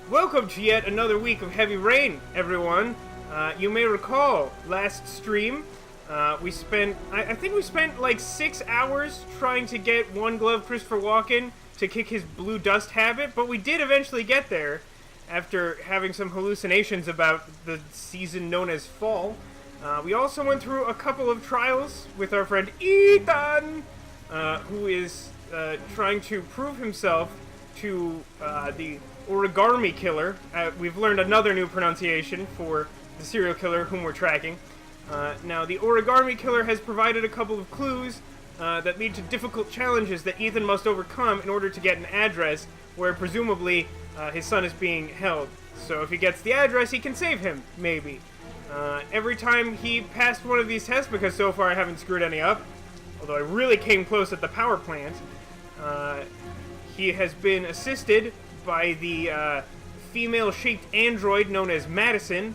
Welcome to yet another week of heavy rain, everyone. You may recall last stream, I think we spent like 6 hours trying to get One Glove Christopher Walken to kick his blue dust habit, but we did eventually get there after having some hallucinations about the season known as fall. We also went through a couple of trials with our friend Ethan, who is trying to prove himself to the Origami Killer. We've learned another new pronunciation for the serial killer whom we're tracking. Now, the Origami Killer has provided a couple of clues that lead to difficult challenges that Ethan must overcome in order to get an address where presumably his son is being held. So if he gets the address, he can save him, maybe. Every time he passed one of these tests, because so far I haven't screwed any up, although I really came close at the power plant, he has been assisted by the female-shaped android known as Madison,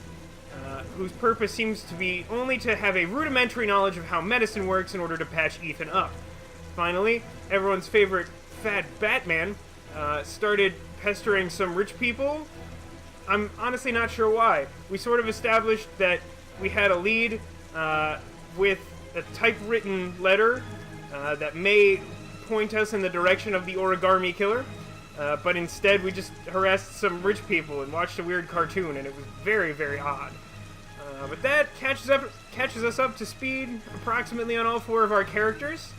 whose purpose seems to be only to have a rudimentary knowledge of how medicine works in order to patch Ethan up. Finally, everyone's favorite fat Batman started pestering some rich people. I'm honestly not sure why. We sort of established that we had a lead with a typewritten letter that may point us in the direction of the Origami Killer, but instead we just harassed some rich people and watched a weird cartoon, and it was very, very odd. But that catches us up to speed approximately on all 4 of our characters.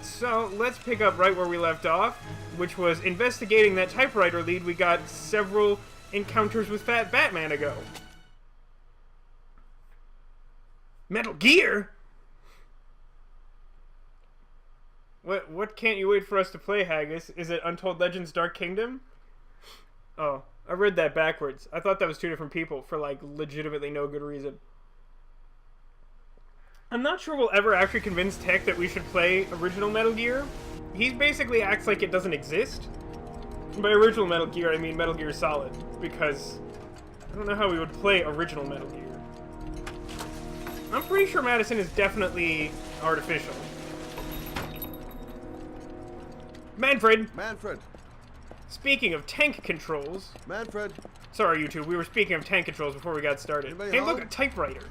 So let's pick up right where we left off, which was investigating that typewriter lead we got several encounters with Fat Batman ago. Metal Gear? What can't you wait for us to play, Haggis? Is it Untold Legends Dark Kingdom? Oh, I read that backwards. I thought that was 2 different people for, like, legitimately no good reason. I'm not sure we'll ever actually convince Tek that we should play original Metal Gear. He basically acts like it doesn't exist. By original Metal Gear, I mean Metal Gear Solid, because I don't know how we would play original Metal Gear. I'm pretty sure Madison is definitely artificial. Manfred! Manfred! Speaking of tank controls... Manfred! Sorry, YouTube, we were speaking of tank controls before we got started. Anybody Hey, home? look, a typewriter.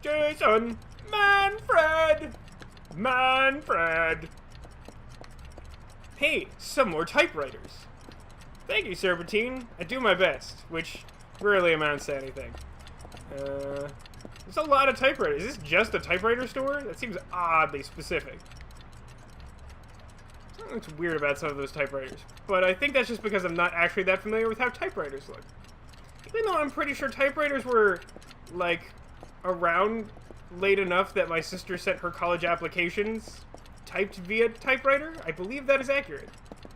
Jason! Manfred! Manfred! Hey, some more typewriters. Thank you, Serpentine. I do my best, which rarely amounts to anything. There's a lot of typewriters. Is this just a typewriter store? That seems oddly specific. Something that's weird about some of those typewriters. But I think that's just because I'm not actually that familiar with how typewriters look. Even though I'm pretty sure typewriters were, like, around late enough that my sister sent her college applications typed via typewriter. I believe that is accurate.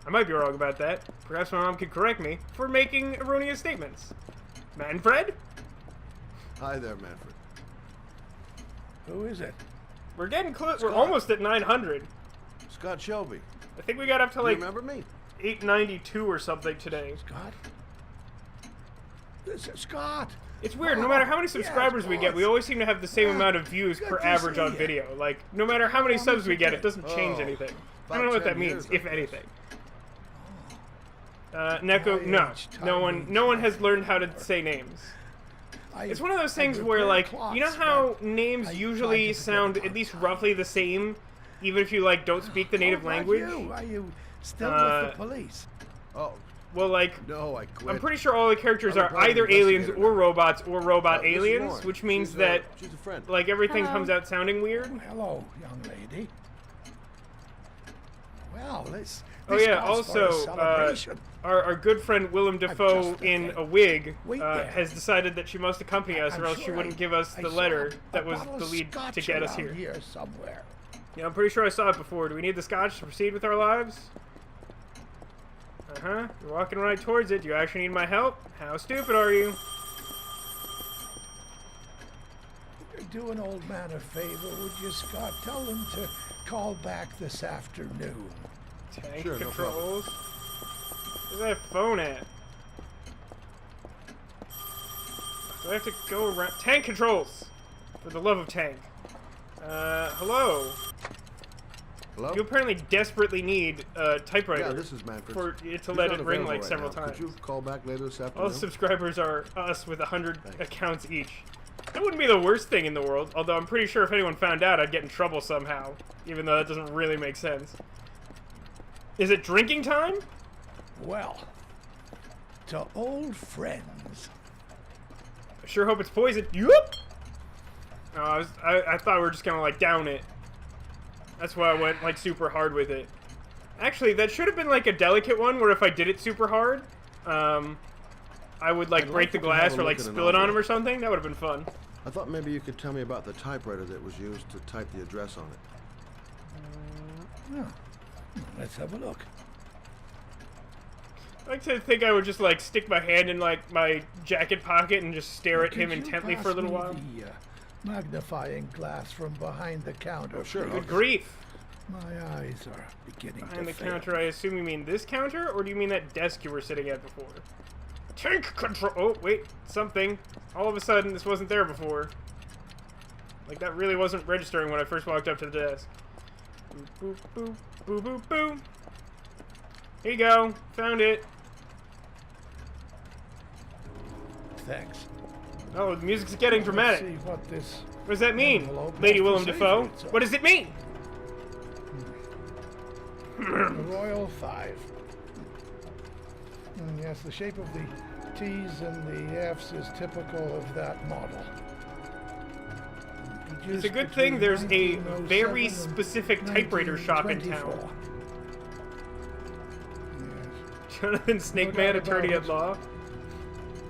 I might be wrong about that. Perhaps my mom could correct me for making erroneous statements. Manfred? Hi there, Manfred. Who is it? We're getting close. We're almost at 900. Scott Shelby. I think we got up to like You remember me? 892 or something today. Scott? This is Scott! It's weird, no matter how many subscribers we get, we always seem to have the same amount of views per average on video. Like, no matter how many subs we get, it doesn't change anything. I don't know what that means, if anything. Neko, no one has learned how to say names. It's one of those things where, like, you know how names usually sound at least roughly the same, even if you, like, don't speak the native language? Are you still with the police? Oh, well, like, no, I quit. I'm pretty sure all the characters are either aliens or robots or robot aliens, which means that, she's a friend. like, everything comes out sounding weird. Hello, young lady. Well, this Oh yeah, calls for a also, celebration. our good friend Willem Defoe just in thinking. a wig Wait there. has decided that she must accompany us, I'm or else sure she wouldn't I- give us I the saw letter a that was bottle the of lead scotch to get us around here. somewhere. Yeah, I'm pretty sure I saw it before. Do we need the scotch to proceed with our lives? Uh-huh. You're walking right towards it. Do you actually need my help? How stupid are you? Do an old man a favor, would you, Scott? Tell him to call back this afternoon. Tank Sure, no controls. Where's that phone at? Do I have to go around? Tank controls! For the love of tank. Hello? Hello? You apparently desperately need a typewriter. Yeah, this is Manfred. For it to He's let not it ring available like right several now. times. Could you call back later this All afternoon? the subscribers are us with 100 Thanks. accounts each. That wouldn't be the worst thing in the world, although I'm pretty sure if anyone found out, I'd get in trouble somehow, even though that doesn't really make sense. Is it drinking time? Well, to old friends. I sure hope it's poison. Yup! Oh, I thought we were just gonna, like, down it. That's why I went, like, super hard with it. Actually, that should have been, like, a delicate one, where if I did it super hard, I would, like, break the glass or, like, spill it on him or something. That would have been fun. I thought maybe you could tell me about the typewriter that was used to type the address on it. Yeah. Let's have a look. I like to think I would just, like, stick my hand in, like, my jacket pocket and just stare at him Could you intently for a pass little me while. the magnifying glass from behind the counter. Oh, sure. Good grief. My eyes are beginning Behind to the fail. counter, I assume you mean this counter, or do you mean that desk you were sitting at before? Tank control. Oh, wait, something. All of a sudden, this wasn't there before. Like, that really wasn't registering when I first walked up to the desk. Boop, boop, boop, boop, boop, boop. Here you go. Found it. Thanks. Oh, the music's getting dramatic. Let's see what this What does that mean, envelope Lady has to Willem say Defoe? for itself. What does it mean? Royal 5. Yes, the shape of the T's and the F's is typical of that model. It's a good thing there's a very specific typewriter shop in town. Yes. Jonathan Snake No Man, doubt about attorney it. at law.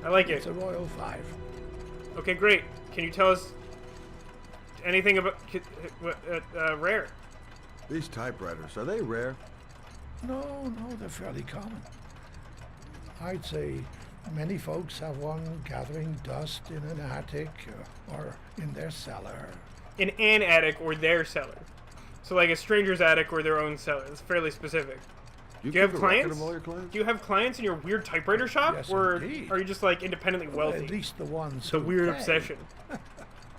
I like it. It's a Royal 5. Okay, great. Can you tell us anything about rare? These typewriters, are they rare? No, they're fairly common. I'd say many folks have one gathering dust in an attic or in their cellar. In an attic or their cellar. So like a stranger's attic or their own cellar. It's fairly specific. Do you have keep a record clients? of all your clients? Do you have clients in your weird typewriter shop? Yes, or indeed. are you just like independently Well, wealthy? at least the ones It's a who weird pay. obsession.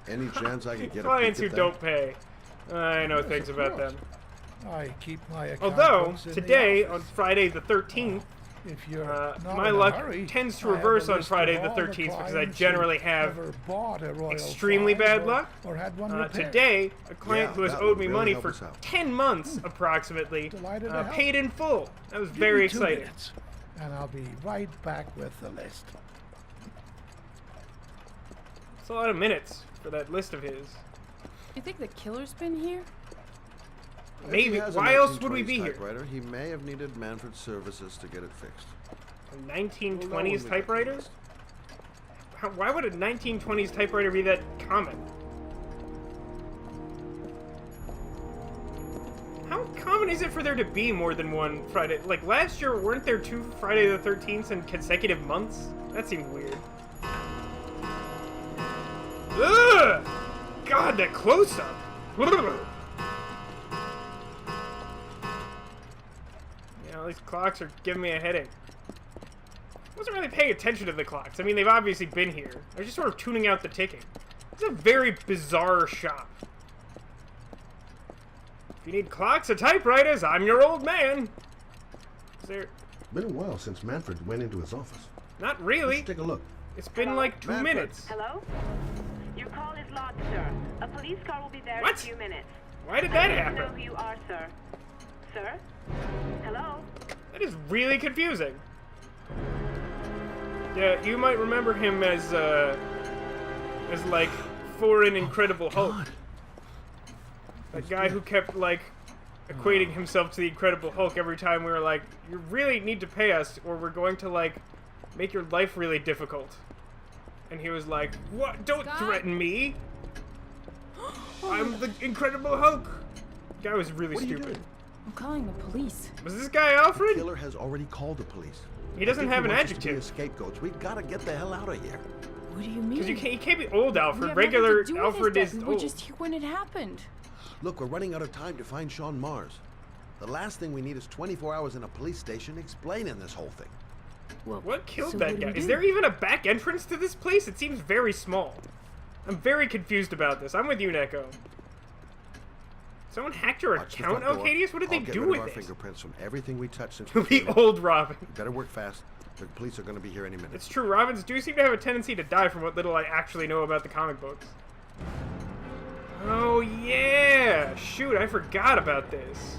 Any chance I could get Clients a who peek at don't pay. I know Yes, things of about course. them. I keep my account Although, books in the today, on office. Friday the 13th, If you're not my in a luck hurry, tends to I have reverse a on list Friday of the all 13th because I clients generally who have ever bought a Royal extremely 5 bad or- luck. or had one repaired. Today, a client Yeah, who has that owed would me really money help for us out. 10 months approximately Delighted to help. paid in full. That was Give very me 2 exciting. minutes, and I'll be right back with the list. It's a lot of minutes for that list of his. You think the killer's been here? If Maybe. he has a Why else would we 1920s be here? typewriter, he may have needed Manfred's services to get it fixed. A We'll know when 1920s we get the typewriter? list. Why would a 1920s typewriter be that common? How common is it for there to be more than one Friday? Like last year, weren't there 2 Friday the 13th in consecutive months? That seemed weird. Ugh! God, that close-up! Yeah, these clocks are giving me a headache. I wasn't really paying attention to the clocks. I mean, they've obviously been here. I was just sort of tuning out the ticking. It's a very bizarre shop. If you need clocks or typewriters, I'm your old man. Is there... Been a while since Manfred went into his office. Not really. Let's take a look. It's been Hello? like 2 Manfred. minutes. Hello? Your call is lodged, sir. A police car will be there in What? a few minutes. Why did I that need to happen? know who you are, sir. Sir? Hello? That is really confusing. Yeah, you might remember him as like foreign Incredible Hulk. That guy who kept like equating himself to the Incredible Hulk every time we were like, you really need to pay us or we're going to like make your life really difficult. And he was like, what? Don't Scott? threaten me. I'm the Incredible Hulk. Guy was really What are you stupid. doing? I'm calling the police. Was this guy Alfred? Killer has already called the police. He doesn't If have he an wants us to be adjective. his scapegoats. We gotta get the hell out of here. What do you mean? Because he can't be old We Alfred. have Regular nothing to do with Alfred his is death. We were old. just here when it happened. Look, we're running out of time to find Shaun Mars. The last thing we need is 24 hours in a police station explaining this whole thing. Well, What killed so that what do guy? we Is do? there even a back entrance to this place? It seems very small. I'm very confused about this. I'm with you, Neko. Someone hacked your Watch the account, front door. Alcadius? What did they I'll get do rid of with our it? fingerprints from everything we touched since To we be came in. old Robin. You better work fast. The police are going to be here any minute. It's true, Robins do seem to have a tendency to die from what little I actually know about the comic books. Oh, yeah! Shoot, I forgot about this.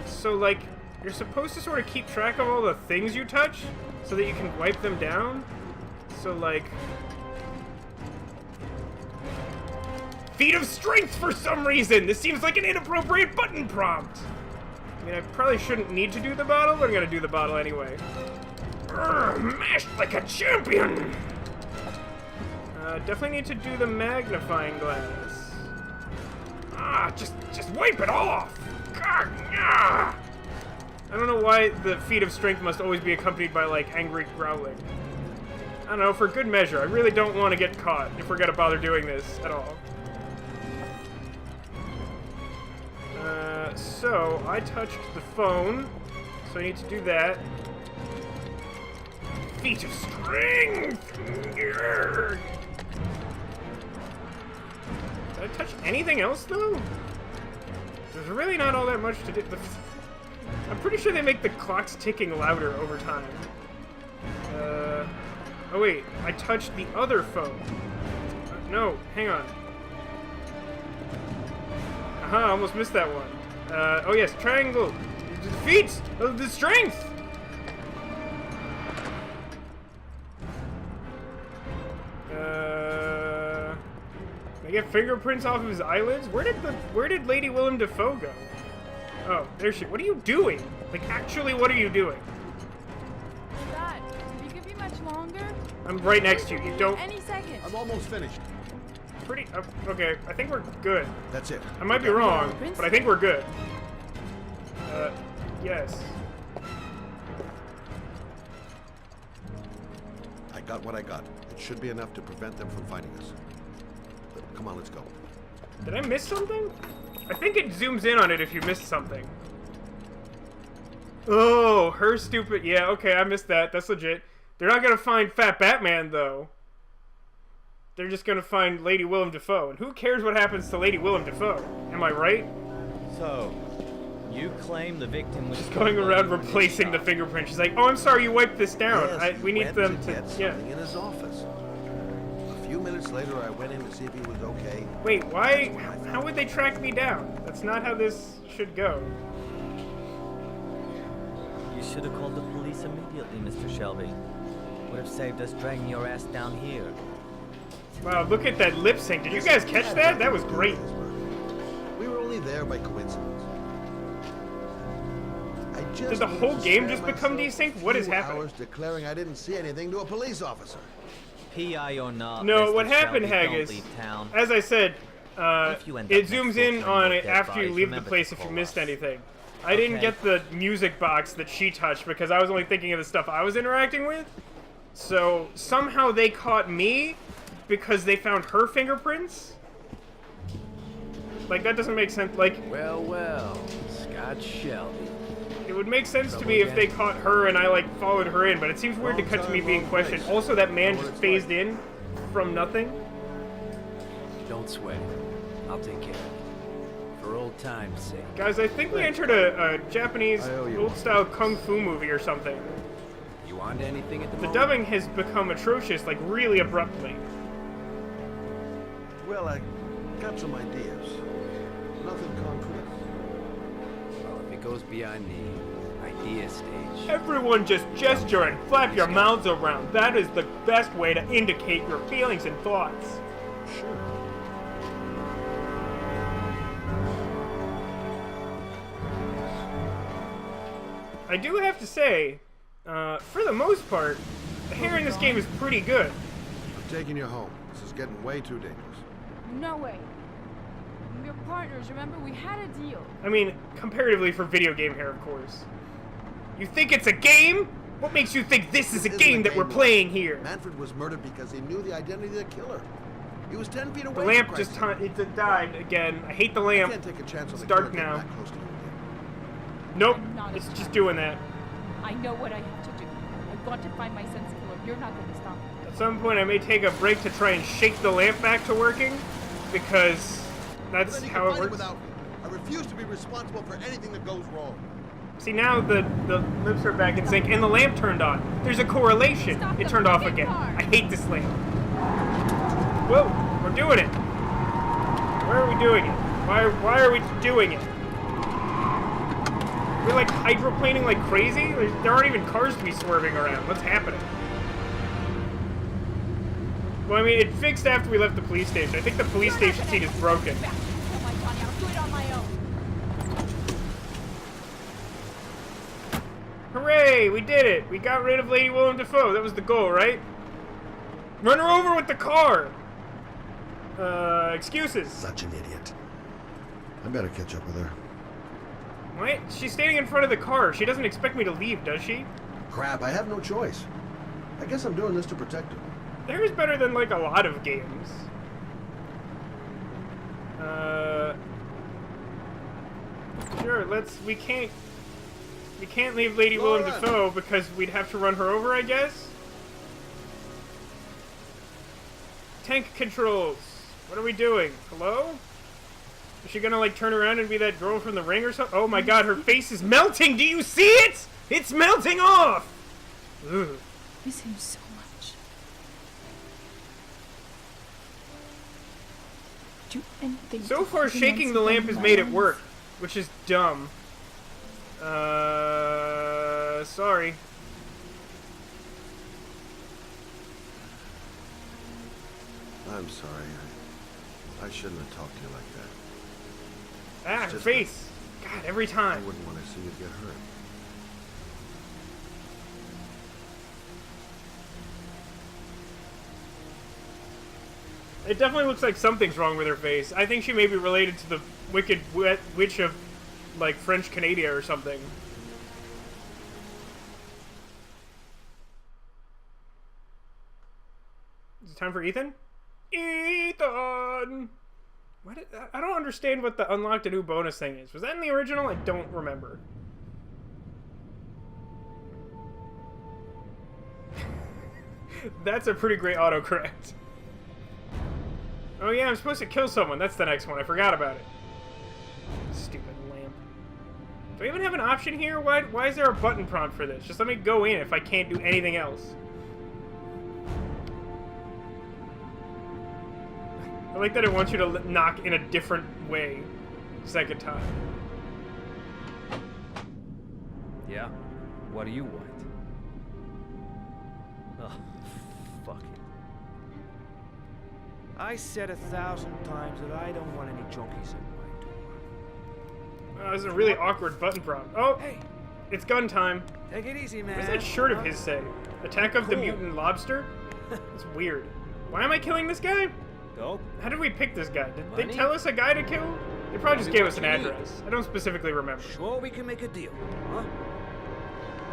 So, like, you're supposed to sort of keep track of all the things you touch so that you can wipe them down? So, like... Feat of strength for some reason! This seems like an inappropriate button prompt! I mean, I probably shouldn't need to do the bottle, but I'm gonna do the bottle anyway. Mashed like a champion! Definitely need to do the magnifying glass. Just wipe it off! God, I don't know why the feat of strength must always be accompanied by, like, angry growling. I don't know, for good measure. I really don't want to get caught if we're gonna bother doing this at all. So, I touched the phone, so I need to do that. Feat of strength! Did I touch anything else, though? There's really not all that much to do. I'm pretty sure they make the clocks ticking louder over time. Oh wait, I touched the other phone. No, hang on. Aha, I almost missed that one. Oh yes, triangle. The feats of the strength! Can I get fingerprints off of his eyelids? Where did Lady Willem Defoe go? Oh, there she. What are you doing? Like, actually, what are you doing? Dad, if you could be much longer. I'm right next to you. You don't. Any second. I'm almost finished. Pretty. Okay, I think we're good. That's it. I might be wrong, but I think we're good. Yes. I got what I got. It should be enough to prevent them from finding us. But come on, let's go. Did I miss something? I think it zooms in on it if you missed something. Oh, her stupid. Yeah, okay, I missed that. That's legit. They're not gonna find Fat Batman, though. They're just gonna find Lady Willem Defoe. And who cares what happens to Lady Willem Defoe? Am I right? So, you claim the victim was Just going around replacing the fingerprint. She's like, oh, I'm sorry, you wiped this down. Yes, We need went them to to. get Yeah. something in his office. A few minutes later, I went in to see if he was okay. Wait, why? How would they track me down? That's not how this should go. You should have called the police immediately, Mr. Shelby. Would have saved us dragging your ass down here. Wow, look at that lip sync. Did you guys catch that? That was great. We were only there by coincidence. I just Did the needed whole to game spare just become myself desync? a What is few happening? hours declaring I didn't see anything to a police officer. PI or not, No, Mr. what happened, Shelby, Haggis, don't leave town. as I said, If you end it up zooms next in door on with it dead after you bodies, leave the remember place to if you call missed us. anything. I didn't Okay. get the music box that she touched because I was only thinking of the stuff I was interacting with. So somehow they caught me because they found her fingerprints. Like, that doesn't make sense. Like, Well, Scott Shelby. it would make sense to me if they caught her and I, like, followed her in, but it seems weird to cut to me being questioned. Also, that man just phased in from nothing. Don't sweat. I'll take care of it. For old time's sake. Guys, I think we entered a Japanese I owe you. old-style kung fu movie or something. You on to anything at the The moment? dubbing has become atrocious, like, really abruptly. Well, I got some ideas. Nothing concrete. Well, if it goes beyond the idea stage. Everyone just gesture and flap your mouths around. That is the best way to indicate your feelings and thoughts. Sure. I do have to say, for the most part, the hair in this game is pretty good. I'm taking you home. This is getting way too dangerous. No way. We're partners, remember? We had a deal. I mean, comparatively for video game hair, of course. You think it's a game? What makes you think this is a This game that we're playing here? Manfred was murdered because he knew the identity of the killer. He was 10 feet away. The for lamp Christ's just sake. it died again. I hate the You lamp. can't take a chance on It's the dark killer now. getting that close to you again. Nope, I'm not it's a just cop. doing that. I know what I have to do. I've got to find my son's killer. You're not going to stop me. At some point, I may take a break to try and shake the lamp back to working, because That's Then you how can it fight works. without me. I refuse to be responsible for anything that goes wrong. See, now the lips are back in sync, and the lamp turned on. There's a correlation. Stop It them. turned off Big again. car. I hate this lamp. Whoa, we're doing it. Why are we doing it? Why are we doing it? We're like hydroplaning like crazy? There aren't even cars to be swerving around. What's happening? Well, I mean, it fixed after we left the police station. I think the police station seat is broken. Back. Tell my Johnny, I'll do it on my own. Hooray! We did it! We got rid of Lady Willem Defoe. That was the goal, right? Run her over with the car! Excuses. Such an idiot. I better catch up with her. What? She's standing in front of the car. She doesn't expect me to leave, does she? Crap, I have no choice. I guess I'm doing this to protect her. There's better than, like, a lot of games. Sure, we can't leave Lady Willem Laura! Defoe because we'd have to run her over, I guess? Tank controls. What are we doing? Hello? Is she gonna, like, turn around and be that girl from The Ring or something? Oh my god, her face is melting! Do you see it? It's melting off! Ugh. Miss him so much. Do anything. So to far, prevent shaking the lamp has made it violence. work, which is dumb. Sorry. I'm sorry. I shouldn't have talked to you like that. Ah, her just face. God, every I time. wouldn't want to see you get hurt. It definitely looks like something's wrong with her face. I think she may be related to the Wicked Witch of, like, French Canada or something. Is it time for Ethan? Ethan! I don't understand what the unlocked a new bonus thing is. Was that in the original? I don't remember. That's a pretty great autocorrect. Oh yeah, I'm supposed to kill someone. That's the next one. I forgot about it. Stupid lamp. Do I even have an option here? Why is there a button prompt for this? Just let me go in if I can't do anything else. I like that it wants you to knock in a different way. Second time. Yeah? What do you want? Oh, fuck it. I said 1,000 times that I don't want any junkies in my door. Oh, this is a really awkward button prompt. Oh, Hey, it's gun time. take it easy, man. What does that shirt of his say? Attack of the Mutant Lobster? It's weird. Why am I killing this guy? Dope. How did we pick this guy? Did they Money? tell us a guy to kill? They probably just Tell me gave what us an you need. address. I don't specifically remember. Sure, we can make a deal, huh?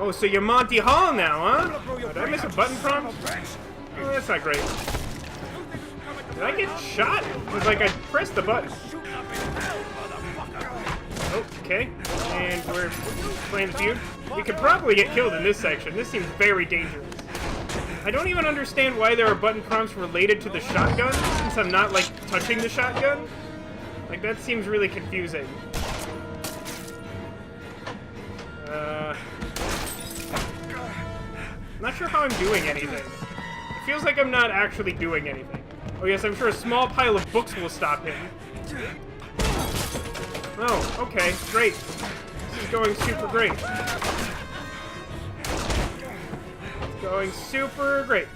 Oh, so you're Monty Hall now, huh? Blow your Did I miss a brains button out, son prompt? of a bitch. Oh, that's not great. Did I get shot? It was like I pressed the button. Shoot up in hell, motherfucker. Oh, okay. And we're playing the feud. We could probably get killed in this section. This seems very dangerous. I don't even understand why there are button prompts related to the shotgun, since I'm not, like, touching the shotgun. Like, that seems really confusing. I'm not sure how I'm doing anything. It feels like I'm not actually doing anything. Oh yes, I'm sure a small pile of books will stop him. Oh, okay, great. This is going super great. Going super great.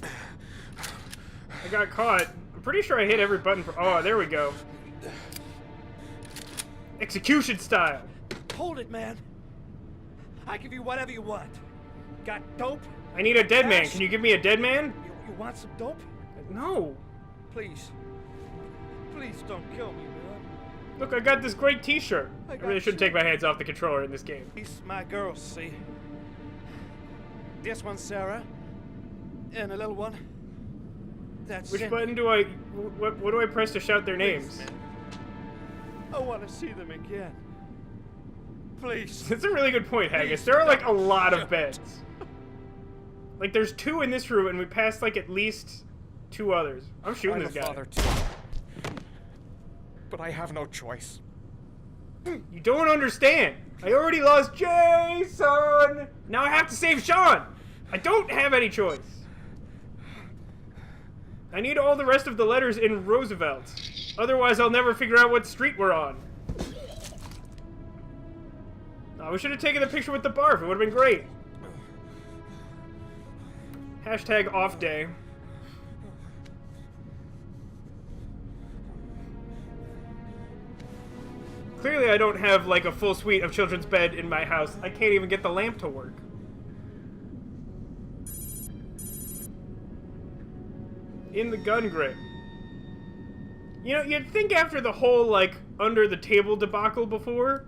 I got caught. I'm pretty sure I hit every button for. Oh, there we go. Execution style. Hold it, man. I give you whatever you want. Got dope? I need a dead man. Can you give me a dead man? You want some dope? No. Please. Please don't kill me, man. Look, I got this great t-shirt. I got really shouldn't you. take my hands off the controller in this game. These my girls, see? This one's Sarah. And a little one. That's Which Cindy. button do I... What do I press to shout their names? I want to see them again. Please. That's a really good point, Haggis. There are, like, a lot of beds. Like, there's 2 in this room, and we passed, like, at least 2 others. I'm shooting this guy. but I have no choice. You don't understand. I already lost Jason. Now I have to save Shaun. I don't have any choice. I need all the rest of the letters in Roosevelt. Otherwise, I'll never figure out what street we're on. Oh, we should have taken the picture with the barf. It would have been great. Hashtag off day. Clearly, I don't have, like, a full suite of children's bed in my house. I can't even get the lamp to work. In the gun grip. You know, you'd think after the whole, like, under the table debacle before,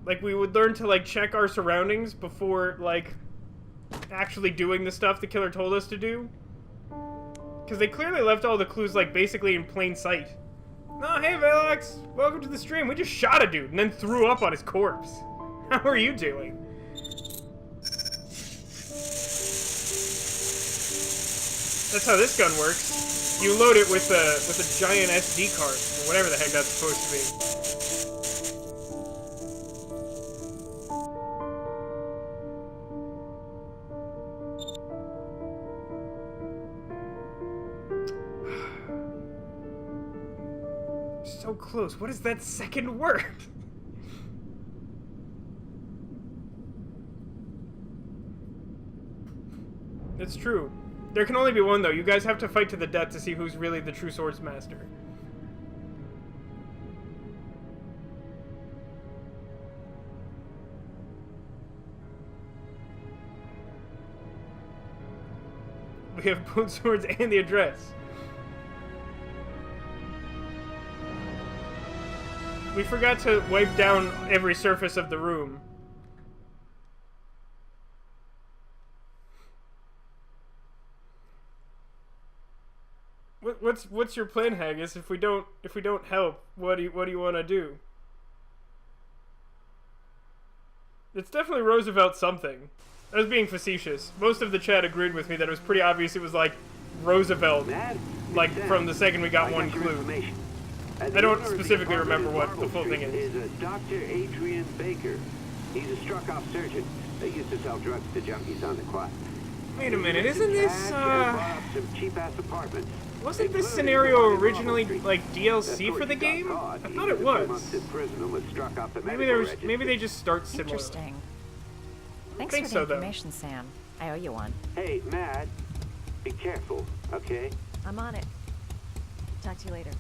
like, we would learn to, like, check our surroundings before, like, actually doing the stuff the killer told us to do. Because they clearly left all the clues, like, basically in plain sight. Oh, hey, Velox! Welcome to the stream. We just shot a dude and then threw up on his corpse. How are you doing? That's how this gun works. You load it with a giant SD card, or whatever the heck that's supposed to be. So close. What is that second word? It's true. There can only be one, though. You guys have to fight to the death to see who's really the true swords master. We have both swords and the address. We forgot to wipe down every surface of the room. What's your plan, Haggis? If we don't help, what do you want to do? It's definitely Roosevelt something. I was being facetious. Most of the chat agreed with me that it was pretty obvious it was like Roosevelt, like from the second we got one clue. I don't specifically remember what the full thing is. Dr. Adrian Baker. He's a struck-off surgeon that used to sell drugs to junkies on the quad. Wait a minute, isn't this some cheap-ass apartments. Wasn't this scenario originally like DLC for the game? I thought it was. Maybe they just start similar. Interesting. Thanks for the information, Sam. I owe you one. Hey, Matt. Be careful, okay? I'm on it. Talk to you later.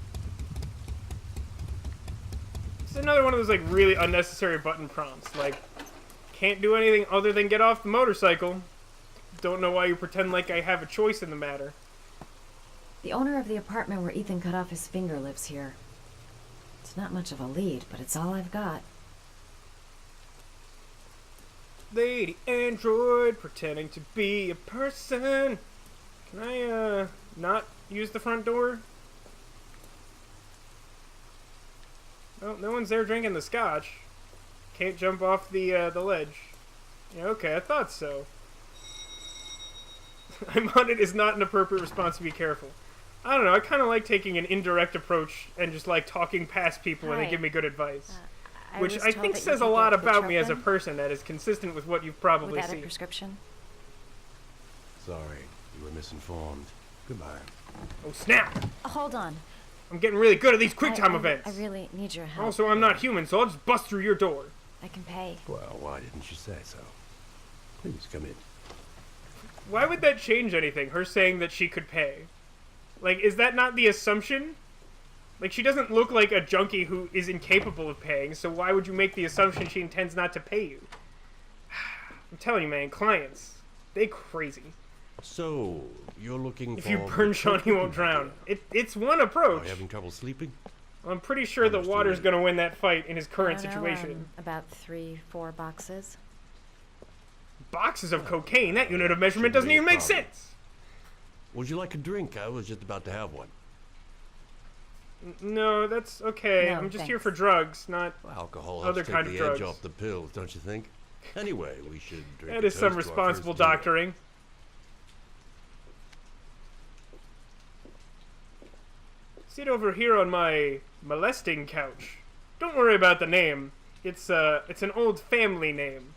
It's another one of those like really unnecessary button prompts. Like, can't do anything other than get off the motorcycle. Don't know why you pretend like I have a choice in the matter. The owner of the apartment where Ethan cut off his finger lives here. It's not much of a lead, but it's all I've got. Lady Android pretending to be a person. Can I not use the front door? Oh, no one's there drinking the scotch. Can't jump off the ledge. Yeah, okay, I thought so. I'm on it is not an appropriate response to be careful. I don't know, I kind of like taking an indirect approach and just like talking past people when they give me good advice. Which I think says a lot about me as a person that is consistent with what you've probably Without seen. a prescription? Sorry, you were misinformed. Goodbye. Oh, snap! Hold on. I'm getting really good at these quick time events. I really need your help. Also, I'm not human, so I'll just bust through your door. I can pay. Well, why didn't you say so? Please come in. Why would that change anything, her saying that she could pay? Like, is that not the assumption? Like, she doesn't look like a junkie who is incapable of paying, so why would you make the assumption she intends not to pay you? I'm telling you, man, clients, they crazy. So, you're looking for... If you burn Shaun, he won't drown. It's one approach. Are you having trouble sleeping? I'm pretty sure the water's gonna win that fight in his current situation. About 3-4 boxes. Boxes of cocaine? That unit of measurement doesn't even make sense! Would you like a drink? I was just about to have one. No, that's okay. No, I'm just thanks. here for drugs, not alcohol other helps kind take of the drugs. edge off the pills, don't you think? Anyway, we should drink That a is some toast to our responsible first dinner. doctoring. Sit over here on my molesting couch. Don't worry about the name. It's an old family name.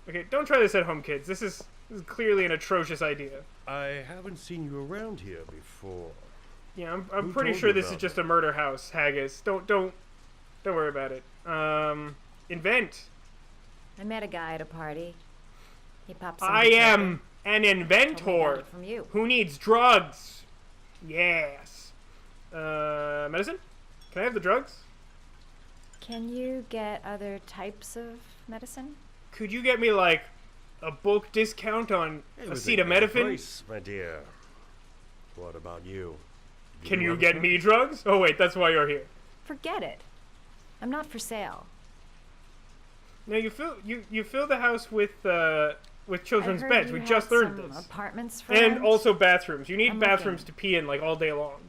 Okay, don't try this at home, kids. This is clearly an atrocious idea. I haven't seen you around here before. Yeah, I'm Who pretty told sure you this is about just a murder house, Haggis. Don't worry about it. Invent. I met a guy at a party. He popped some. I am an inventor from you. who needs drugs. Yes. Medicine? Can I have the drugs? Can you get other types of medicine? Could you get me like a bulk discount on acetaminophen? Price, my dear. What about you? Can you get me drugs? Oh wait, that's why you're here. Forget it. I'm not for sale. No, you fill the house with children's I heard beds. you We had just learned some this. Apartments for And rent? also bathrooms. You need I'm bathrooms looking. to pee in like all day long.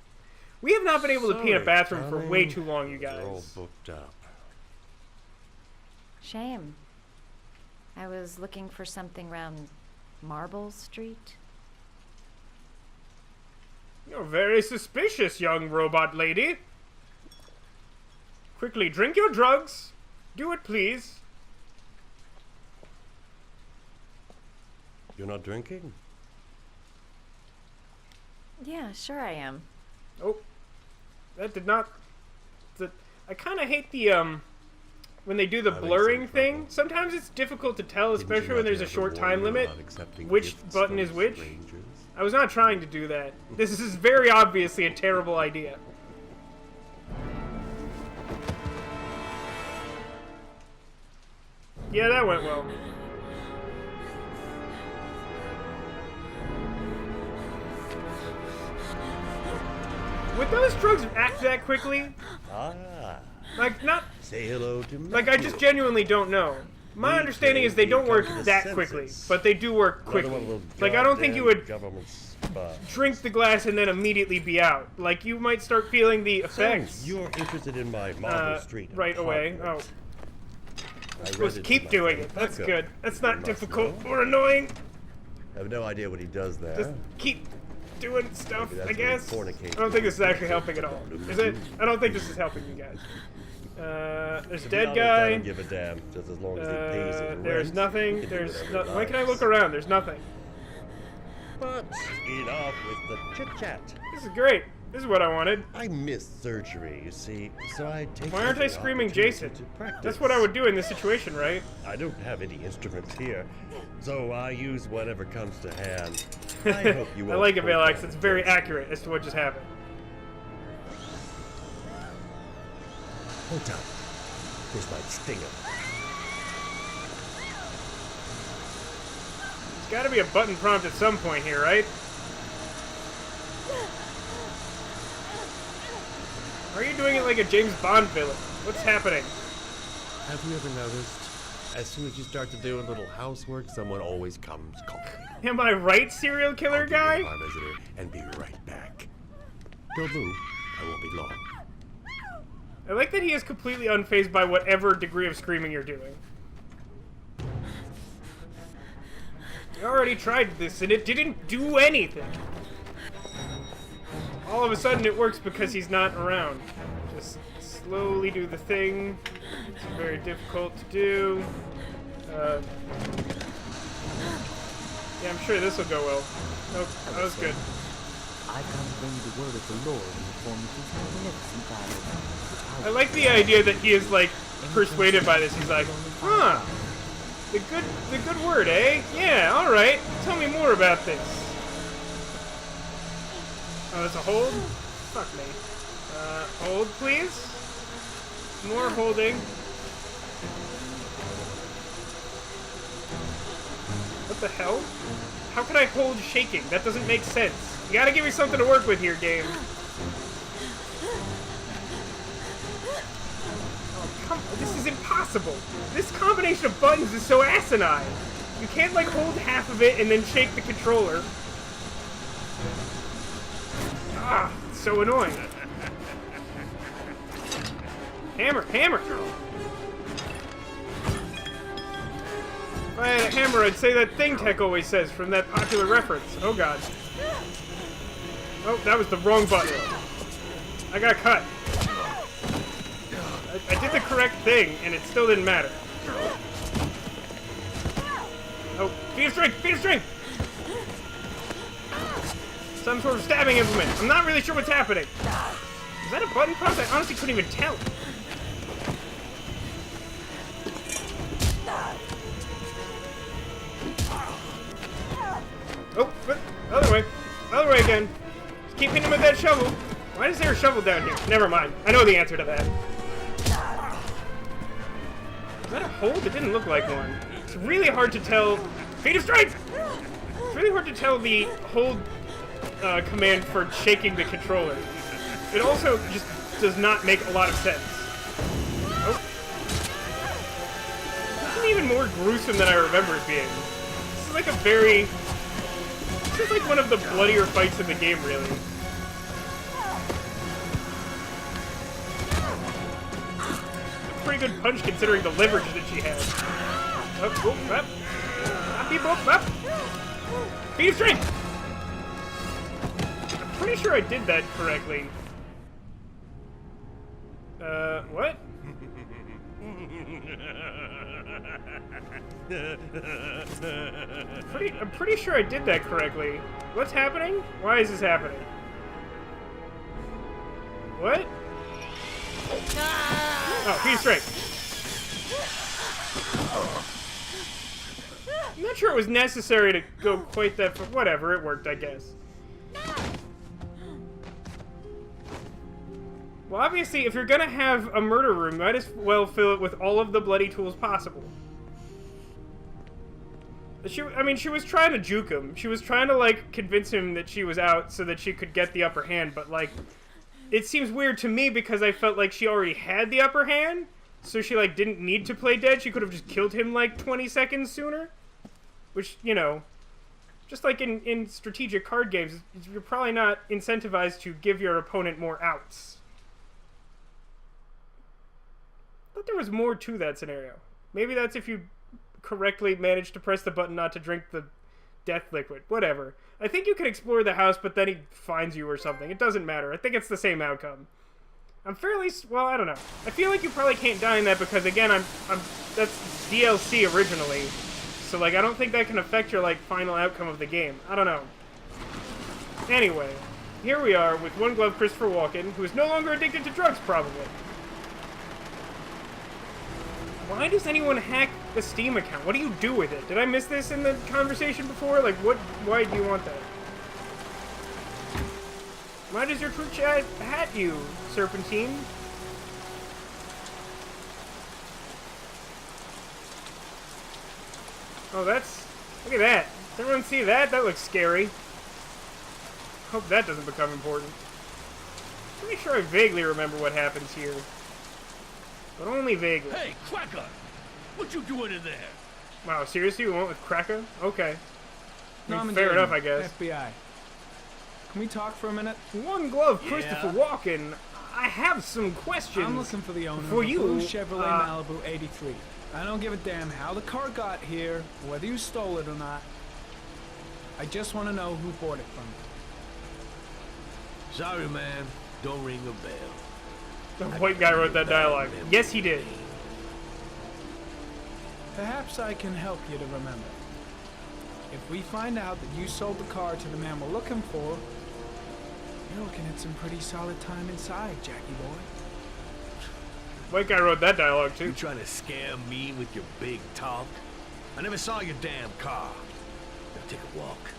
We have not been able to pee in a Sorry, bathroom for way darling. too long, you They're all guys. booked up. Shame. I was looking for something around Marble Street. You're very suspicious, young robot lady. Quickly drink your drugs. Do it, please. You're not drinking? Yeah, sure I am. Oh, that did not. I kind of hate the when they do the Having blurring some thing. trouble. Sometimes it's difficult to tell, Didn't you especially when have there's to a have short time warning limit. about accepting Which gifts button from is which? strangers? I was not trying to do that. This is very obviously a terrible idea. Yeah, that went well. Would those drugs act that quickly? Ah. Like, not... Say hello to Like, I just genuinely don't know. My understanding is they don't work that quickly, but they do work quickly. Like, I don't think you would drink the glass and then immediately be out. Like, you might start feeling the effects. You're interested in my Marble Street right away. Oh. apartment. I'm supposed to keep doing it. That's good. That's not difficult or annoying. I have no idea what he does there. Just keep doing stuff, Maybe that's I guess. I where he fornicates don't think this is with actually helping at all. Is it? I don't think this is helping you guys. There's a dead I guy. don't give a damn, just as long as he pays his There's rent, nothing. he can do There's whatever no. he Why can I likes. look around? There's nothing. But enough with the chit-chat. This is great. This is what I wanted. I miss surgery, you see, so I take Why aren't I every screaming opportunity Jason? to practice. That's what I would do in this situation, right? I don't have any instruments here, so I use whatever comes to hand. I hope you I won't like it, hold Valex. that It's very against me. accurate as to what just happened. Hold on. This might sting him. There's got to be a button prompt at some point here, right? Are you doing it like a James Bond villain? What's happening? Have you ever noticed, as soon as you start to do a little housework, someone always comes calling. Am I right, serial killer guy? Our visitor and be right back. Don't move. I won't be long. I like that he is completely unfazed by whatever degree of screaming you're doing. I already tried this and it didn't do anything. All of a sudden it works because he's not around. Just slowly do the thing. It's very difficult to do. Yeah, I'm sure this will go well. Nope, that was good. I can't bring the word of the Lord in the form of these magnificent battles. I like the idea that he is like persuaded by this. He's like, huh, the good word, eh? Yeah, all right. Tell me more about this. Oh, that's a hold? Fuck me. Hold, please. More holding. What the hell? How can I hold shaking? That doesn't make sense. You gotta give me something to work with here, game. Oh, come on. This is impossible. This combination of buttons is so asinine. You can't, like, hold half of it and then shake the controller. Ah, it's so annoying. Hammer, hammer! If I had a hammer, I'd say that thing Tek always says from that popular reference. Oh god. Oh, that was the wrong button. I got cut. I did the correct thing, and it still didn't matter. Oh, feet of strength! Feet of strength! Some sort of stabbing implement. I'm not really sure what's happening. Is that a button press? I honestly couldn't even tell. Oh, but other way. Other way again. Just keep hitting him with that shovel. Why is there a shovel down here? Never mind. I know the answer to that. Is that a hold? It didn't look like one. It's really hard to tell. Feet of strength! It's really hard to tell the hold command for shaking the controller. It also just does not make a lot of sense. Oh. This is even more gruesome than I remember it being. This is like a very... This is like one of the bloodier fights in the game, really. A pretty good punch considering the leverage that she has. Oh, oh, up. Up, you both, up. Feet of strength! I'm pretty sure I did that correctly. What? I'm pretty sure I did that correctly. What's happening? Why is this happening? What? Oh, feet of strength. I'm not sure it was necessary to go quite that far. Whatever, it worked, I guess. Well, obviously, if you're gonna have a murder room, might as well fill it with all of the bloody tools possible. I mean, she was trying to juke him. She was trying to, like, convince him that she was out so that she could get the upper hand, but, like, it seems weird to me because I felt like she already had the upper hand, so she, like, didn't need to play dead. She could have just killed him, like, 20 seconds sooner. Which, you know, just like in strategic card games, you're probably not incentivized to give your opponent more outs. I thought there was more to that scenario. Maybe that's if you correctly manage to press the button not to drink the death liquid. Whatever. I think you can explore the house, but then he finds you or something. It doesn't matter. I think it's the same outcome. I'm fairly... Well, I don't know. I feel like you probably can't die in that because, again, that's DLC originally. So, like, I don't think that can affect your, like, final outcome of the game. I don't know. Anyway, here we are with One Glove Christopher Walken, who is no longer addicted to drugs, probably. Why does anyone hack a Steam account? What do you do with it? Did I miss this in the conversation before? Like, what? Why do you want that? Why does your true chat hat you, Serpentine? Oh, that's... Look at that. Does everyone see that? That looks scary. Hope that doesn't become important. Pretty sure I vaguely remember what happens here. But only vaguely. Hey, Cracker! What you doing in there? Wow, seriously? We went with Cracker? Okay. No, fair enough, I guess. FBI. Can we talk for a minute? One Glove Christopher Walken. I have some questions. I'm looking for the owner for of you, Blue Chevrolet Malibu 83. I don't give a damn how the car got here, whether you stole it or not. I just want to know who bought it from you. Sorry, man. Don't ring a bell. The white guy wrote that dialogue. Yes, he did. Perhaps I can help you to remember. If we find out that you sold the car to the man we're looking for, you're looking at some pretty solid time inside, Jackie boy. White guy wrote that dialogue, too. You trying to scare me with your big talk? I never saw your damn car. Now take a walk.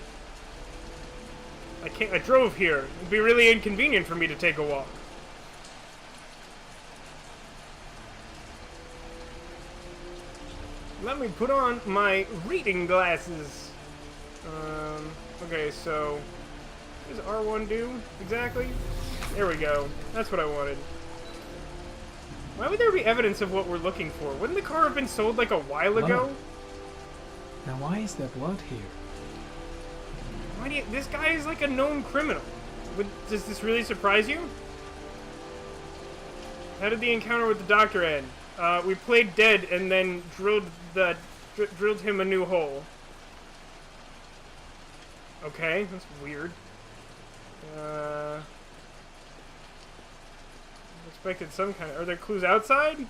I drove here. It'd be really inconvenient for me to take a walk. Let me put on my reading glasses. Okay, so... What does R1 do, exactly? There we go. That's what I wanted. Why would there be evidence of what we're looking for? Wouldn't the car have been sold like a while ago? Now why is there blood here? Why do you... This guy is like a known criminal. Does this really surprise you? How did the encounter with the doctor end? We played dead and then drilled the drilled him a new hole. Okay, that's weird. Expected some kind of... Are there clues outside?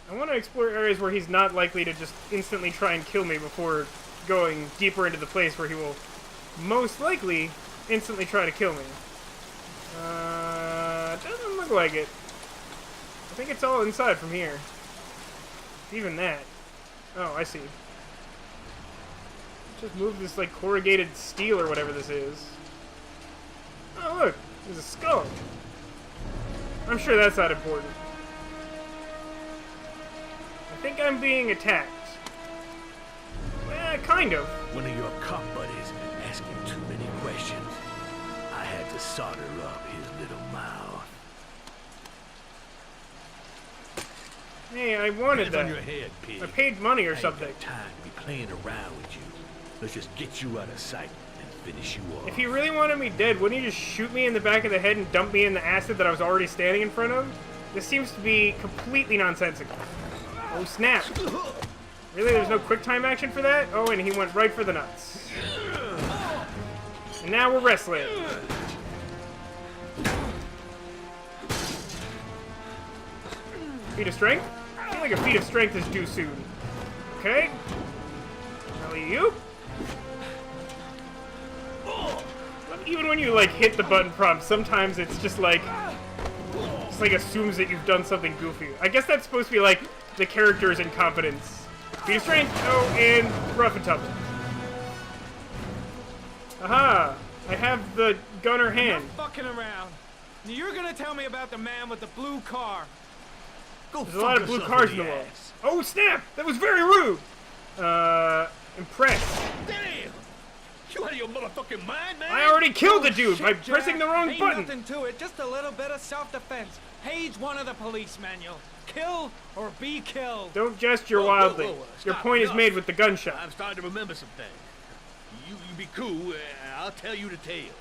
I want to explore areas where he's not likely to just instantly try and kill me before going deeper into the place where he will most likely instantly try to kill me. Doesn't look like it. I think it's all inside from here. Even that. Oh, I see. Just move this, like, corrugated steel or whatever this is. Oh, look. There's a skull. I'm sure that's not important. I think I'm being attacked. Kind of. One of your cop buddies asking too many questions. I had to solder up his little mouth. Hey, I wanted Hands that. on your head, pig. I paid money or I something. ain't got time to be playing around with you. Let's just get you out of sight and finish you off. If he really wanted me dead, wouldn't he just shoot me in the back of the head and dump me in the acid that I was already standing in front of? This seems to be completely nonsensical. Oh, snap. Really? There's no quick time action for that? Oh, and he went right for the nuts. And now we're wrestling. Feat of strength? I feel like a feat of strength is due soon. Okay. Alley-oop. Even when you, like, hit the button prompt, sometimes it's just like assumes that you've done something goofy. I guess that's supposed to be like the character's incompetence. Feat of strength. Oh, and rough and tumble. Aha! I have the gunner hand. I'm not fucking around. You're gonna tell me about the man with the blue car. There's a lot of blue cars in the world. Oh, snap! That was very rude! Impressed. Damn! You out of your motherfucking mind, man? I already killed the dude by Jack. pressing the wrong Ain't button. Nothing to it, just a little bit of self-defense. Page 1 of the police manual. Kill or be killed. Don't gesture wildly. Your Stop, point is enough. made with the gunshot. I'm starting to remember some things. You be cool, I'll tell you the tale.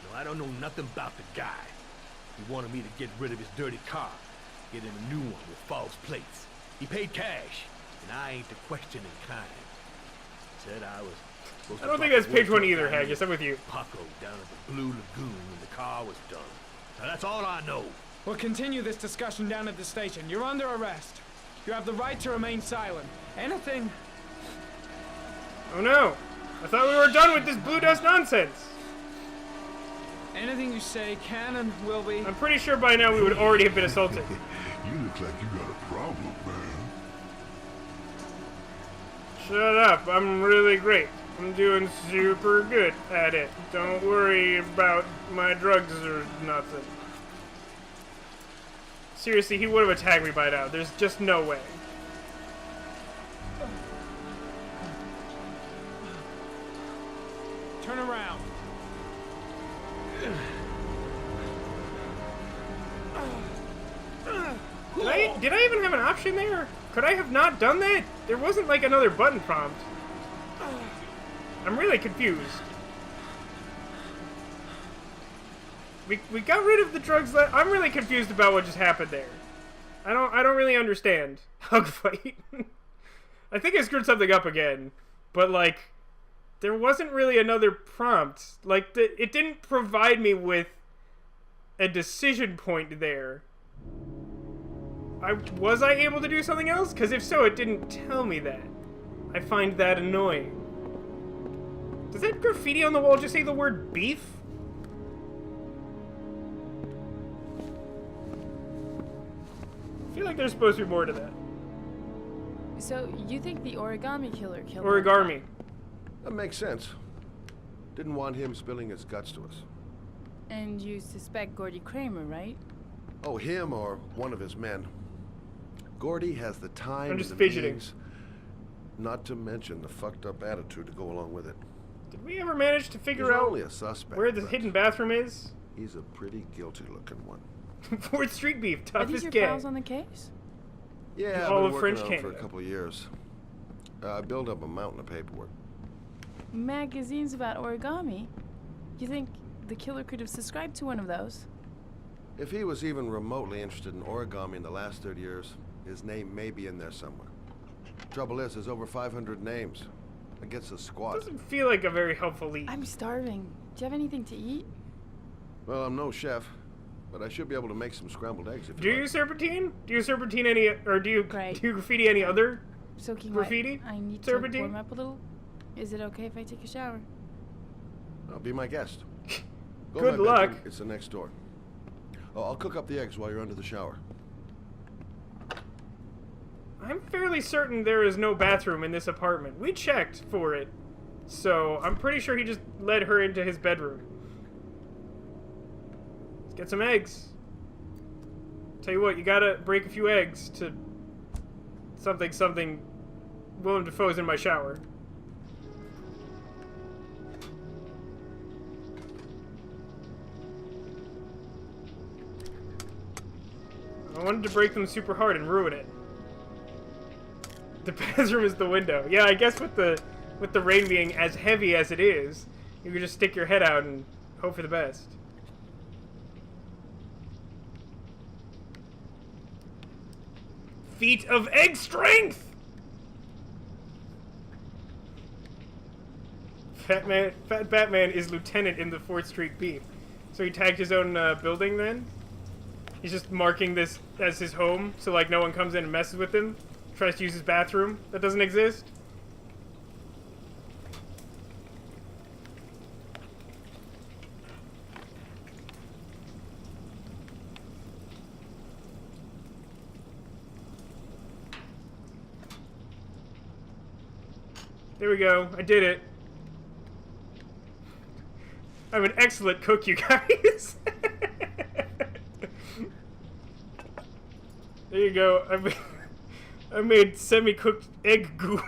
No, I don't know nothing about the guy. He wanted me to get rid of his dirty car, get him a new one with false plates. He paid cash, and I ain't the questioning kind. Said I was supposed to I don't think drop that's the page work 1 either, down Haggis. I'm with you. Paco down at the Blue Lagoon when the car was done. Now that's all I know. We'll continue this discussion down at the station. You're under arrest. You have the right to remain silent. Anything... Oh no! I thought we were done with this blue dust nonsense. Anything you say can and will be... I'm pretty sure by now we would already have been assaulted. You look like you got a problem, man. Shut up. I'm really great. I'm doing super good at it. Don't worry about my drugs or nothing. Seriously, he would have attacked me by now. There's just no way. Turn around. Did I even have an option there? Could I have not done that? There wasn't like another button prompt. I'm really confused. We got rid of the drugs. I'm really confused about what just happened there. I don't really understand. Hug fight. I think I screwed something up again, but like there wasn't really another prompt. Like it didn't provide me with a decision point there. Was I able to do something else? Because if so, it didn't tell me that. I find that annoying. Does that graffiti on the wall just say the word beef? I feel like there's supposed to be more to that. So, you think the Origami Killer killed him? Origami. That makes sense. Didn't want him spilling his guts to us. And you suspect Gordy Kramer, right? Oh, him or one of his men. Gordy has the time I'm just and the fidgeting. means, not to mention the fucked up attitude to go along with it. Did we ever manage to figure He's out only a suspect, where the but hidden bathroom is? He's a pretty guilty looking one. 4th Street beef, Are toughest these your gang. pals on the case? Yeah, All I've of been French working on it for a Canada. couple of years. I built up a mountain of paperwork. Magazines about origami? You think the killer could have subscribed to one of those? If he was even remotely interested in origami in the last 30 years, his name may be in there somewhere. Trouble is, there's over 500 names. That gets us squat. Doesn't feel like a very helpful lead. I'm starving. Do you have anything to eat? Well, I'm no chef, but I should be able to make some scrambled eggs if Do you you like. serpentine? Do you serpentine any, or do you graffiti any other Soaking graffiti? wet. I need serpentine? to warm up a little. Is it okay if I take a shower? Be my guest. Go Good to my bedroom. luck. It's the next door. Oh, I'll cook up the eggs while you're under the shower. I'm fairly certain there is no bathroom in this apartment. We checked for it, so I'm pretty sure he just led her into his bedroom. Let's get some eggs. Tell you what, you gotta break a few eggs to something. Willem Defoe's in my shower. I wanted to break them super hard and ruin it. The bathroom is the window. Yeah, I guess with the rain being as heavy as it is, you could just stick your head out and hope for the best. Feat of egg strength! Fat Batman is lieutenant in the 4th Street Beef. So he tagged his own building then? He's just marking this as his home, so like no one comes in and messes with him. Tries to use his bathroom that doesn't exist. There we go. I did it. I'm an excellent cook, you guys. There you go. I made semi-cooked egg goop.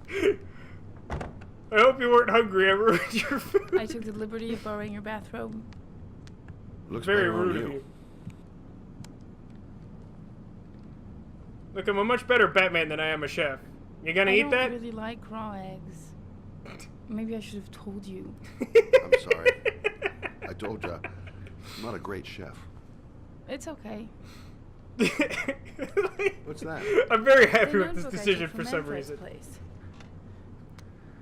I hope you weren't hungry. I ruined your food. I took the liberty of borrowing your bathrobe. Looks very better on rude of you. Look, I'm a much better Batman than I am a chef. You gonna eat that? I don't really like raw eggs. Maybe I should have told you. I'm sorry. I told you, I'm not a great chef. It's okay. What's that? I'm very happy The with this notebook I decision took for from some Manfred's reason. place.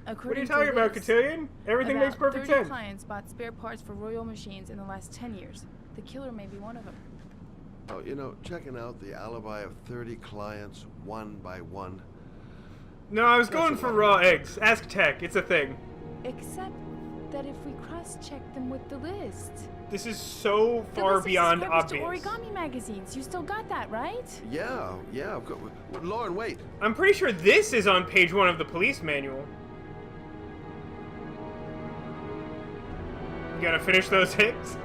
What are you According talking to about, this, Cotillion? Everything makes perfect 30 sense. clients bought spare parts for Royal machines in the last 10 years. The killer may be one of them. Oh, you know, checking out the alibi of 30 clients one by one. No, I was going That's for a lot. raw eggs. Ask Tek. It's a thing. Except that if we cross-check them with the list... This is so The far list beyond subscribes to obvious. Origami magazines. You still got that, right? Yeah, I've got... Lauren, wait. I'm pretty sure this is on page 1 of the police manual. You gotta finish those eggs?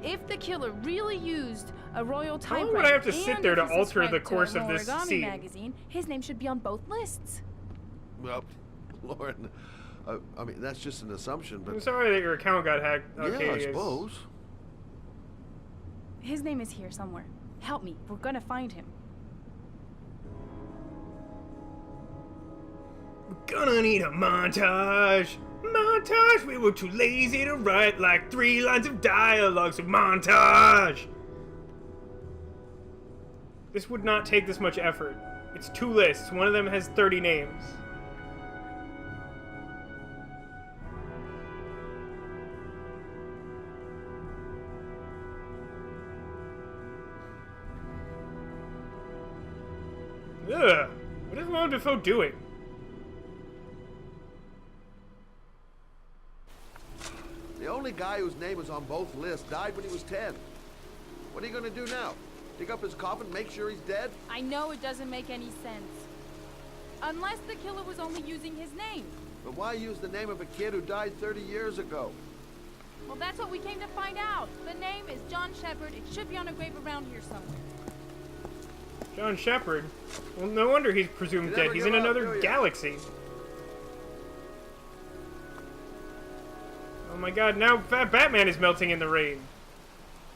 If the killer really used a royal How long typewriter would I have to sit and there if to he alter subscribed the to course an of this Origami scene? magazine, his name should be on both lists. Well, Lauren, I mean, that's just an assumption, but... I'm sorry that your account got hacked. Yeah, Okay, I yes. suppose. His name is here somewhere. Help me. We're gonna find him. We're gonna need a montage. Montage! We were too lazy to write like 3 lines of dialogue, so montage! This would not take this much effort. It's 2 lists. One of them has 30 names. Ugh! What is Willem Defoe doing? The only guy whose name is on both lists died when he was 10. What are you gonna do now? Dig up his coffin, make sure he's dead? I know it doesn't make any sense. Unless the killer was only using his name. But why use the name of a kid who died 30 years ago? Well, that's what we came to find out. The name is John Shepard. It should be on a grave around here somewhere. John Shepard? Well, no wonder he's presumed You dead. never He's give in up, another do ya? galaxy. Oh my god, now Fat Batman is melting in the rain.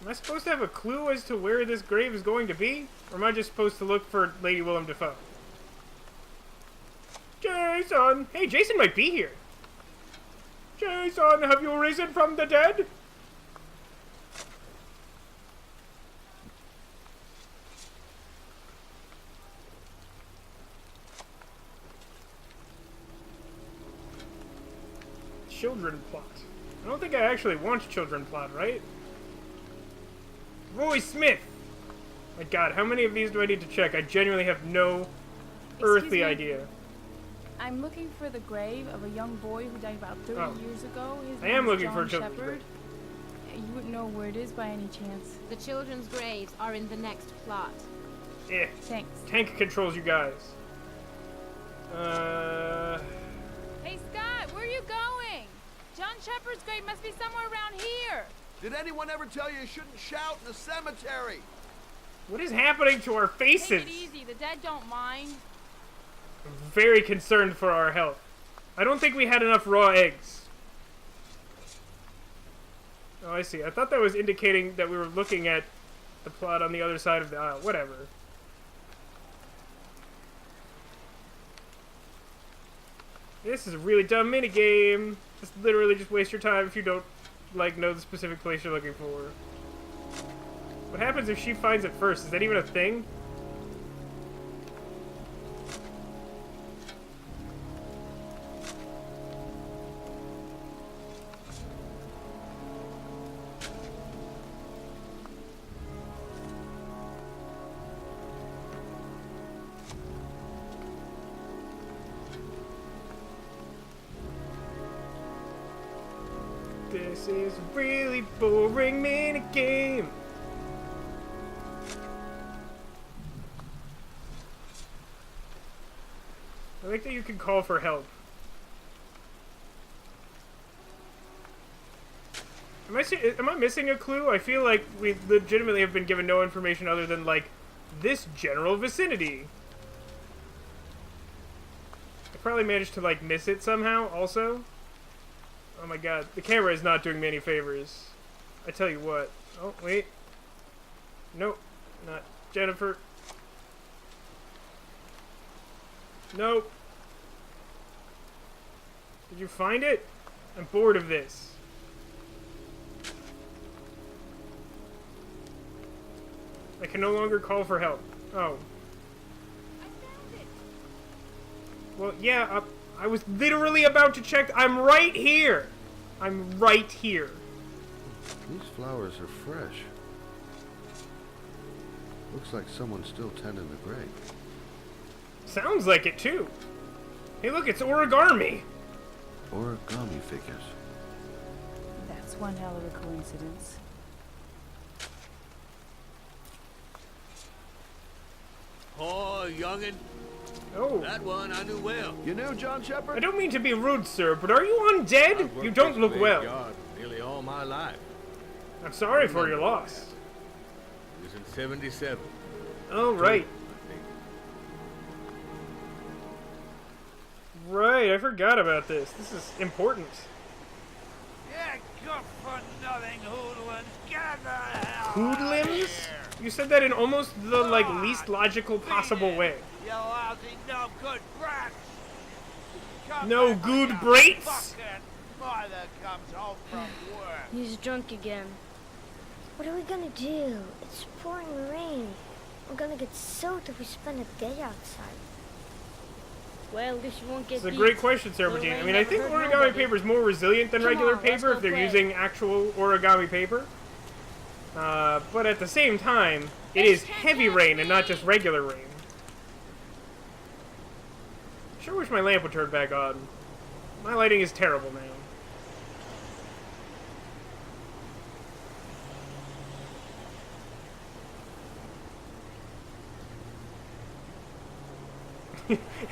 Am I supposed to have a clue as to where this grave is going to be? Or am I just supposed to look for Lady Willem Defoe? Jason! Hey, Jason might be here. Jason, have you risen from the dead? children plot. I don't think I actually want children plot, right? Roy Smith! My god, how many of these do I need to check? I genuinely have no earthly idea. I'm looking for the grave of a young boy who died about 30 years ago. His I am looking John for a children's Shepherd. grave. You wouldn't know where it is by any chance. The children's graves are in the next plot. Yeah. Thanks. Tank controls you guys. Hey, Scott, where are you going? John Shepherd's grave must be somewhere around here. Did anyone ever tell you shouldn't shout in the cemetery? What is happening to our faces? Take it easy, the dead don't mind. I'm very concerned for our health. I don't think we had enough raw eggs. Oh, I see. I thought that was indicating that we were looking at the plot on the other side of the aisle. Whatever. This is a really dumb minigame. Just literally just waste your time if you don't, like, know the specific place you're looking for. What happens if she finds it first? Is that even a thing? This is a really boring minigame. I like that you can call for help. Am I missing a clue? I feel like we legitimately have been given no information other than, like, this general vicinity. I probably managed to, like, miss it somehow, also. Oh my god, the camera is not doing me any favors. I tell you what. Oh, wait. Nope. Not Jennifer. Nope. Did you find it? I'm bored of this. I can no longer call for help. Oh. Well, yeah, I was literally about to check. I'm right here. I'm right here. These flowers are fresh. Looks like someone's still tending the grave. Sounds like it, too. Hey, look, it's origami. Origami figures. That's one hell of a coincidence. Oh, youngin'. Oh. That one I knew well. You knew John Shepherd? I don't mean to be rude, sir, but are you undead? You don't look well. Yard nearly all my life. I'm sorry for your loss. It was in 77. Oh, right. Right, I forgot about this. This is important. Yeah, good for nothing hoodlums. Get the hell Hoodlums? You said that in almost the, like, least logical possible way. You lousy, no good brats. No good braits? Mother comes home from work. He's drunk again. What are we gonna do? It's pouring rain. We're gonna get soaked if we spend a day outside. Well, at least you won't get It's a great question, Serpentine. I mean, I think origami paper is more resilient than regular paper if they're using actual origami paper. But at the same time, it is heavy rain and not just regular rain. Sure wish my lamp would turn back on. My lighting is terrible now.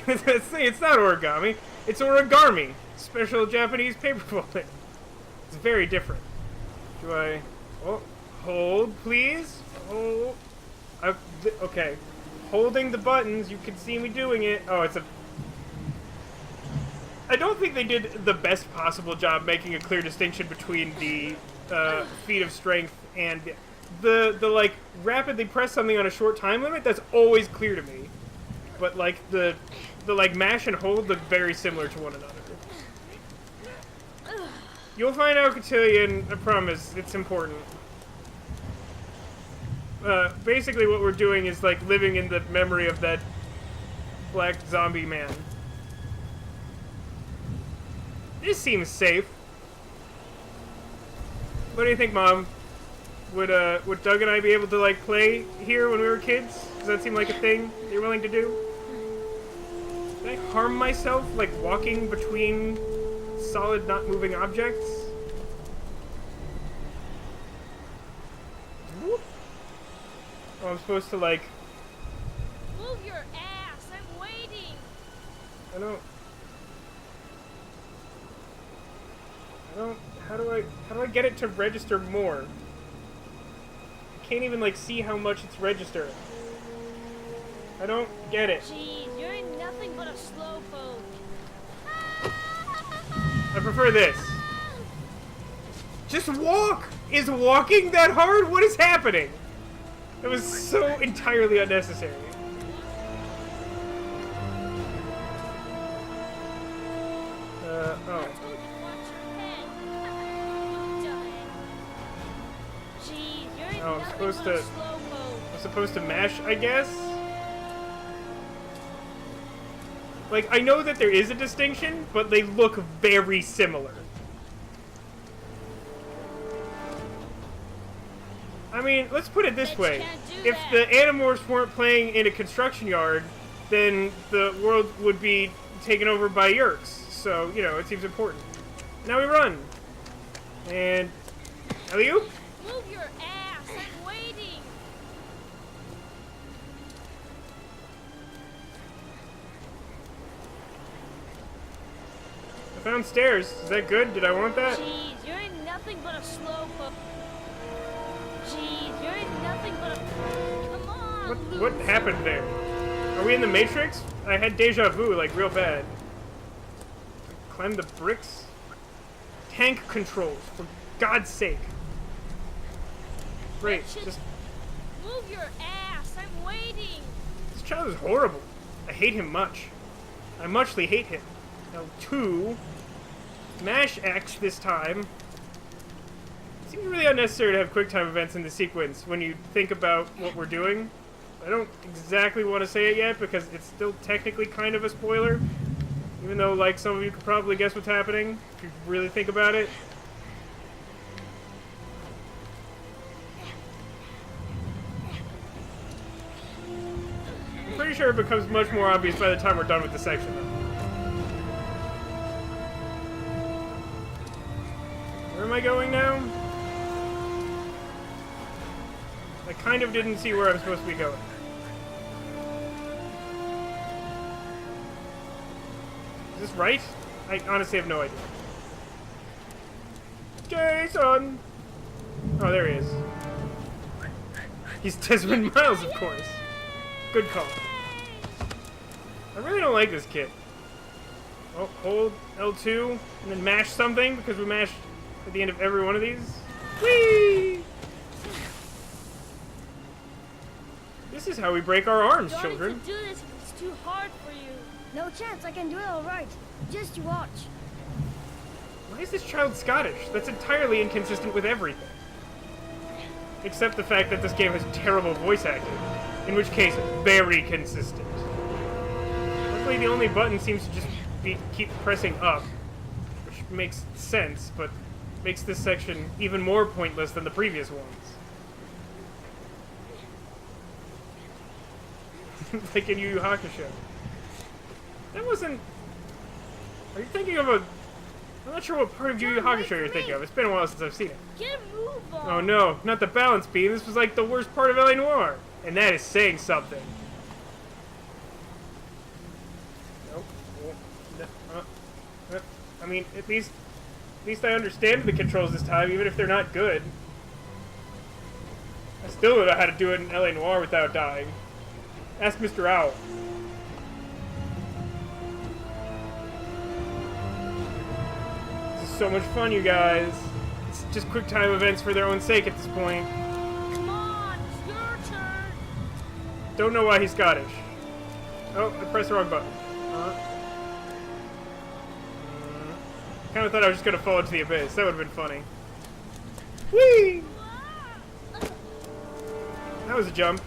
It's not origami. It's origami. Special Japanese paper folding. It's very different. Do I... Oh, hold, please. Hold. Okay. Holding the buttons. You can see me doing it. Oh, it's a... I don't think they did the best possible job making a clear distinction between the feat of strength and the like, rapidly press something on a short time limit. That's always clear to me. But, like, the like, mash and hold look very similar to one another. You'll find out, Cotillion, I promise. It's important. Basically what we're doing is, like, living in the memory of that black zombie man. This seems safe. What do you think, Mom? Would Doug and I be able to, like, play here when we were kids? Does that seem like a thing you're willing to do? Did I harm myself, like, walking between solid, not moving objects? Whoop. Oh, I'm supposed to, like... Move your ass! I'm waiting! I don't... How do I get it to register more? I can't even, like, see how much it's registering. I don't get it. Jeez, you're nothing but a slowpoke. I prefer this. Just walk! Is walking that hard? What is happening? That was so entirely unnecessary. Oh. Oh, I'm supposed to mash, I guess? Like, I know that there is a distinction, but they look very similar. I mean, let's put it this way. If the Animorphs weren't playing in a construction yard, then the world would be taken over by Yerks. So, you know, it seems important. Now we run. And... alley-oop? Move your ass! I'm waiting! I found stairs. Is that good? Did I want that? Jeez, you're nothing but a slowpoke. Jeez, you're nothing but a... Come on, What happened there? Are we in the Matrix? I had deja vu, like, real bad. Climb the bricks? Tank controls, for God's sake. Great, just... Move your ass! I'm waiting! This child is horrible. I hate him much. I muchly hate him. L2. Mash X this time. It seems really unnecessary to have QuickTime events in the sequence when you think about what we're doing. I don't exactly want to say it yet because it's still technically kind of a spoiler. Even though, like, some of you could probably guess what's happening if you really think about it. I'm pretty sure it becomes much more obvious by the time we're done with the section, though. Where am I going now? I kind of didn't see where I'm supposed to be going. Is this right? I honestly have no idea. Jason! Oh, there he is. He's Desmond Miles, of course. Good call. I really don't like this kid. Oh, hold L2 and then mash something because we mashed at the end of every one of these. Whee! This is how we break our arms, children. Do this. It's too hard for you. No chance. I can do it all right. Just you watch. Why is this child Scottish? That's entirely inconsistent with everything. Except the fact that this game has terrible voice acting. In which case, very consistent. Luckily, the only button seems to just be keep pressing up. Which makes sense, but makes this section even more pointless than the previous ones. Like in Yu Yu Hakusho. That wasn't... Are you thinking of a... I'm not sure what part of Yu Yu Hakusho you're thinking of. It's been a while since I've seen it. Get a move on! Oh no, not the balance beam. This was like the worst part of L.A. Noire. And that is saying something. Nope. I mean, at least I understand the controls this time, even if they're not good. I still don't know how to do it in L.A. Noire without dying. Ask Mr. Owl. This is so much fun, you guys. It's just QuickTime events for their own sake at this point. Come on, it's your turn. Don't know why he's Scottish. Oh, I pressed the wrong button. Kind of thought I was just gonna fall into the abyss. That would have been funny. Whee! That was a jump.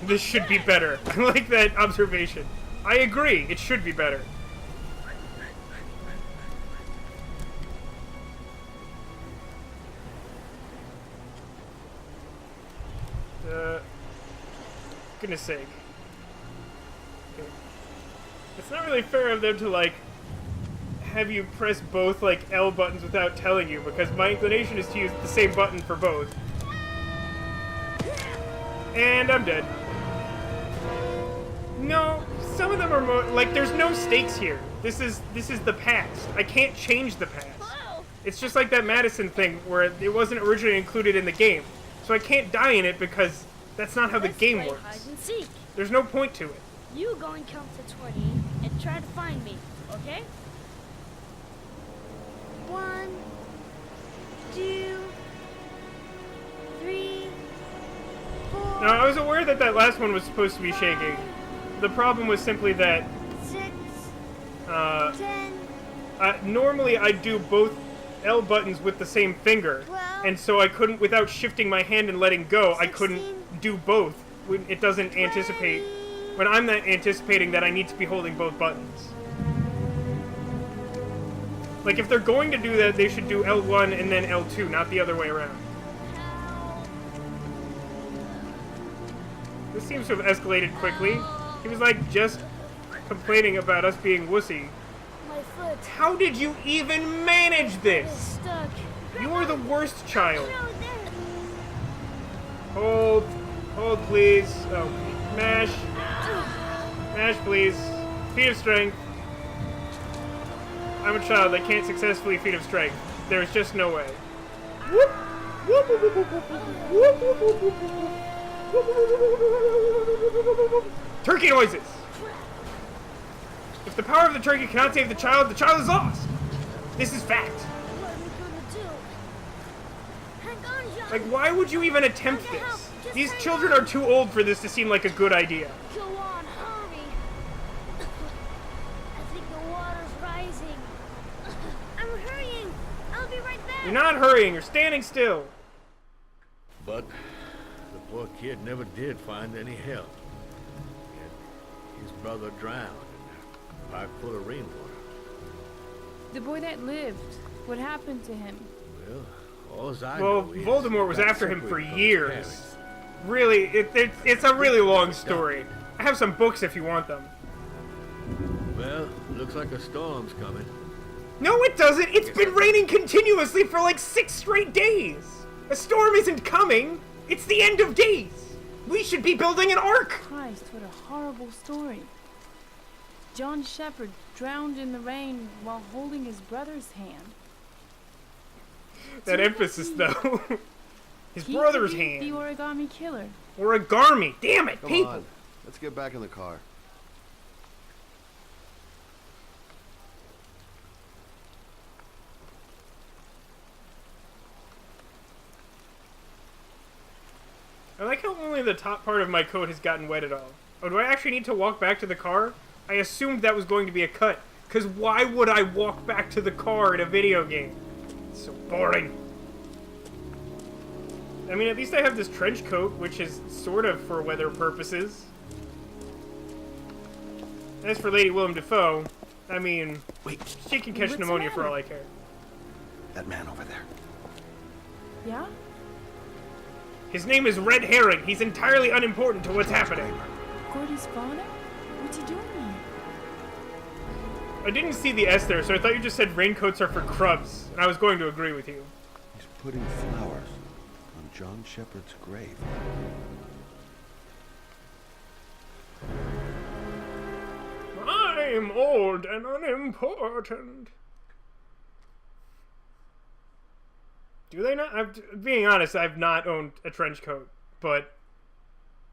This should be better. I like that observation. I agree. It should be better. goodness sake. Okay. It's not really fair of them to, like, have you press both, like, L buttons without telling you, because my inclination is to use the same button for both. And I'm dead. No, some of them are more, like, there's no stakes here. This is the past. I can't change the past. It's just like that Madison thing where it wasn't originally included in the game. So I can't die in it because that's not how the game works. Hide and seek. There's no point to it. You go and count to 20 and try to find me, okay? 1, 2, 3, 4. Now, I was aware that that last one was supposed to be shaking. The problem was simply that 6, 10. Normally I do both L buttons with the same finger, and so I couldn't, without shifting my hand and letting go, I couldn't do both. When it doesn't anticipate, when I'm not anticipating that I need to be holding both buttons. Like, if they're going to do that, they should do L1 and then L2, not the other way around. This seems to have escalated quickly. He was, like, just complaining about us being wussy. My foot. How did you even manage this? Stuck. You're the worst child. Hold. Hold, please. Oh, mash. Mash, please. Feat of strength. I'm a child. I can't successfully feat of strength. There's just no way. Whoop. Whoop, whoop, whoop, whoop, whoop, whoop, whoop, whoop, whoop, whoop. Turkey noises! If the power of the turkey cannot save the child is lost! This is fact. What are we gonna do? Hang on, John. Like, why would you even attempt this? These children are too old for this to seem like a good idea. Go on, hurry. I think the water's rising. I'm hurrying. I'll be right back. You're not hurrying, you're standing still. But the poor kid never did find any help. Yet his brother drowned in a pipe full of rainwater. The boy that lived, what happened to him? Well, all I Well, know is Voldemort was he got after him for separated from his years. parents. Really, it's a really long story. I have some books if you want them. Well, looks like a storm's coming. No, it doesn't! It's been raining continuously for like 6 straight days! A storm isn't coming! It's the end of days! We should be building an ark! Christ, what a horrible story. John Shepherd drowned in the rain while holding his brother's hand. That emphasis, though. His He brother's could be hand. the Origami Killer. Origami! Damn it, Come people! on. Let's get back in the car. I like how only the top part of my coat has gotten wet at all. Oh, do I actually need to walk back to the car? I assumed that was going to be a cut. Because why would I walk back to the car in a video game? It's so boring. I mean, at least I have this trench coat, which is sort of for weather purposes. As for Lady Willem Defoe, I mean, wait, she can catch What's pneumonia the for matter? all I care. That man over there. Yeah? His name is Red Herring. He's entirely unimportant to what's happening. Gordy's father? What's he doing here? I didn't see the S there, so I thought you just said raincoats are for crubs, and I was going to agree with you. He's putting flowers on John Shepherd's grave. I'm old and unimportant. Do they not? Being honest, I've not owned a trench coat, but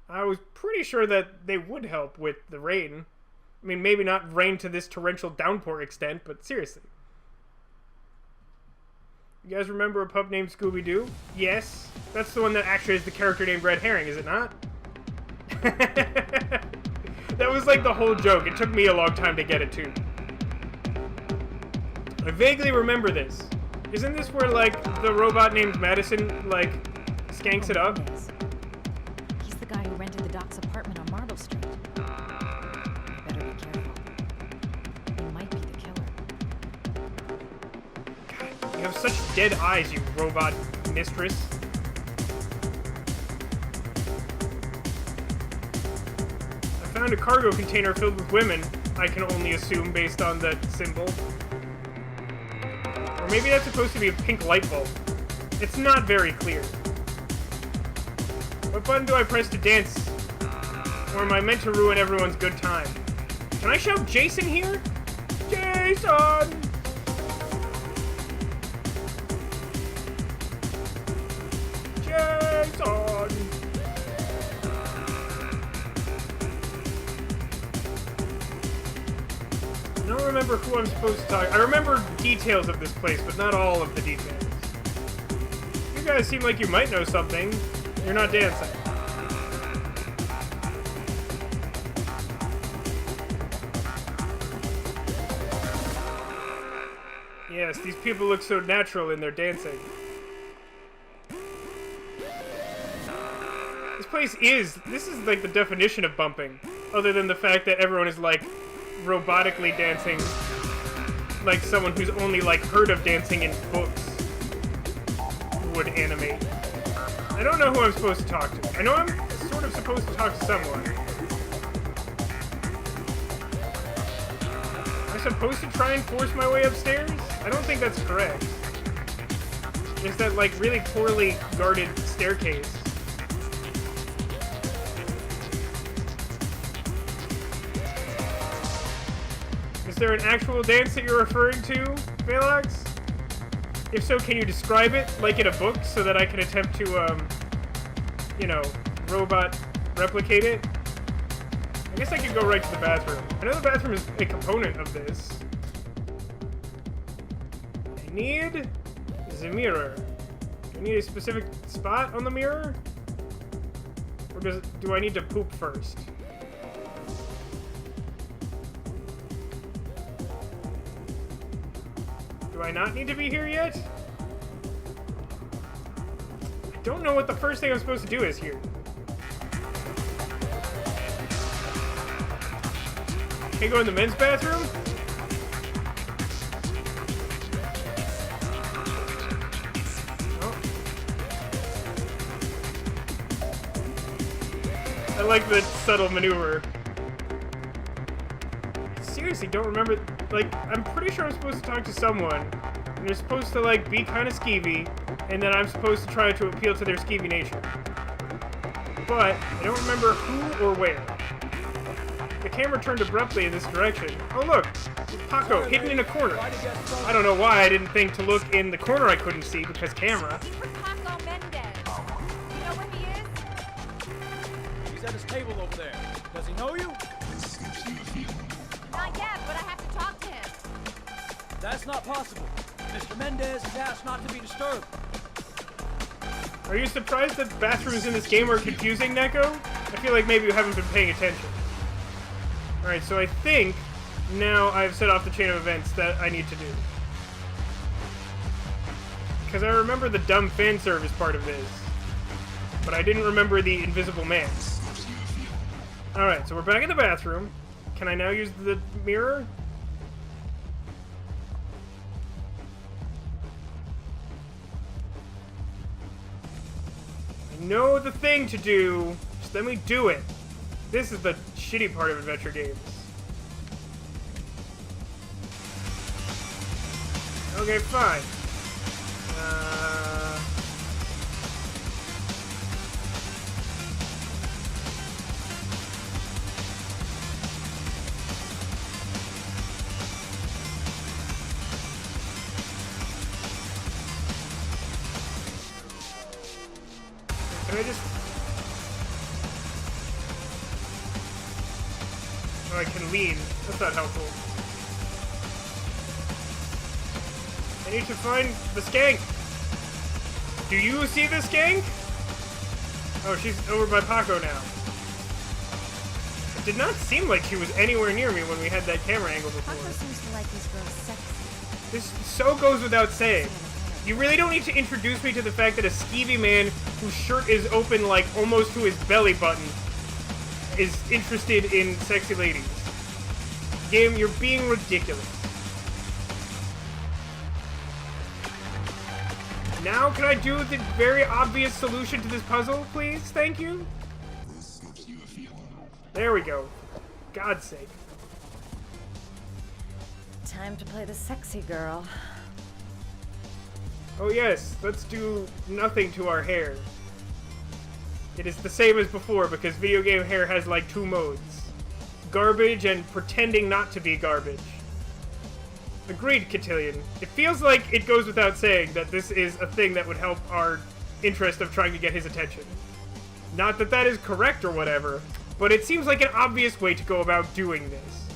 I was pretty sure that they would help with the rain. I mean, maybe not rain to this torrential downpour extent, but seriously. You guys remember a pup named Scooby-Doo? Yes. That's the one that actually is the character named Red Herring, is it not? That was like the whole joke. It took me a long time to get it too. I vaguely remember this. Isn't this where, like, the robot named Madison, like, skanks it up? He's the guy who rented the Doc's apartment on Marble Street. You better be careful. He might be the killer. God, you have such dead eyes, you robot mistress. Found a cargo container filled with women, I can only assume based on the symbol. Or maybe that's supposed to be a pink light bulb. It's not very clear. What button do I press to dance? Or am I meant to ruin everyone's good time? Can I shout Jason here? Jason! Jason! I don't remember who I'm supposed to talk. I remember details of this place, but not all of the details. You guys seem like you might know something. You're not dancing. Yes, these people look so natural in their dancing. This is like the definition of bumping, other than the fact that everyone is like robotically dancing like someone who's only like heard of dancing in books would animate. I don't know who I'm supposed to talk to. I know I'm sort of supposed to talk to someone. Am I supposed to try and force my way upstairs? I don't think that's correct. There's that like really poorly guarded staircase. Is there an actual dance that you're referring to, Velox? If so, can you describe it, like in a book, so that I can attempt to, you know, robot replicate it? I guess I could go right to the bathroom. I know the bathroom is a component of this. I need the mirror. Do I need a specific spot on the mirror? Or do I need to poop first? Do I not need to be here yet? I don't know what the first thing I'm supposed to do is here. Can I go in the men's bathroom? Oh. I like the subtle maneuver. I seriously don't remember. Like, I'm pretty sure I'm supposed to talk to someone, and they're supposed to, like, be kind of skeevy, and then I'm supposed to try to appeal to their skeevy nature. But I don't remember who or where. The camera turned abruptly in this direction. Oh, look! It's Paco, hidden in a corner. I don't know why I didn't think to look in the corner I couldn't see, because camera. Paco Mendez. You know where he is? He's at his table over there. Does he know you? Not yet, but I have to talk to him. That's not possible. Mr. Mendez is asked not to be disturbed. Are you surprised that bathrooms in this game are confusing, Neko? I feel like maybe you haven't been paying attention. Alright, so I think now I've set off the chain of events that I need to do. Because I remember the dumb fan service part of this. But I didn't remember the invisible man. Alright, so we're back in the bathroom. Can I now use the mirror? I know the thing to do. Just let me do it. This is the shitty part of adventure games. Okay, fine. Can I just... Oh, I can lean. That's not helpful. I need to find the skank. Do you see the skank? Oh, she's over by Paco now. It did not seem like she was anywhere near me when we had that camera angle before. Paco seems to like these girls sexy. This so goes without saying. You really don't need to introduce me to the fact that a skeevy man whose shirt is open like almost to his belly button is interested in sexy ladies. Game, you're being ridiculous. Now can I do the very obvious solution to this puzzle, please? Thank you. There we go. God's sake. Time to play the sexy girl. Oh yes, let's do nothing to our hair. It is the same as before because video game hair has like 2 modes. Garbage and pretending not to be garbage. Agreed, Cotillion. It feels like it goes without saying that this is a thing that would help our interest of trying to get his attention. Not that that is correct or whatever, but it seems like an obvious way to go about doing this.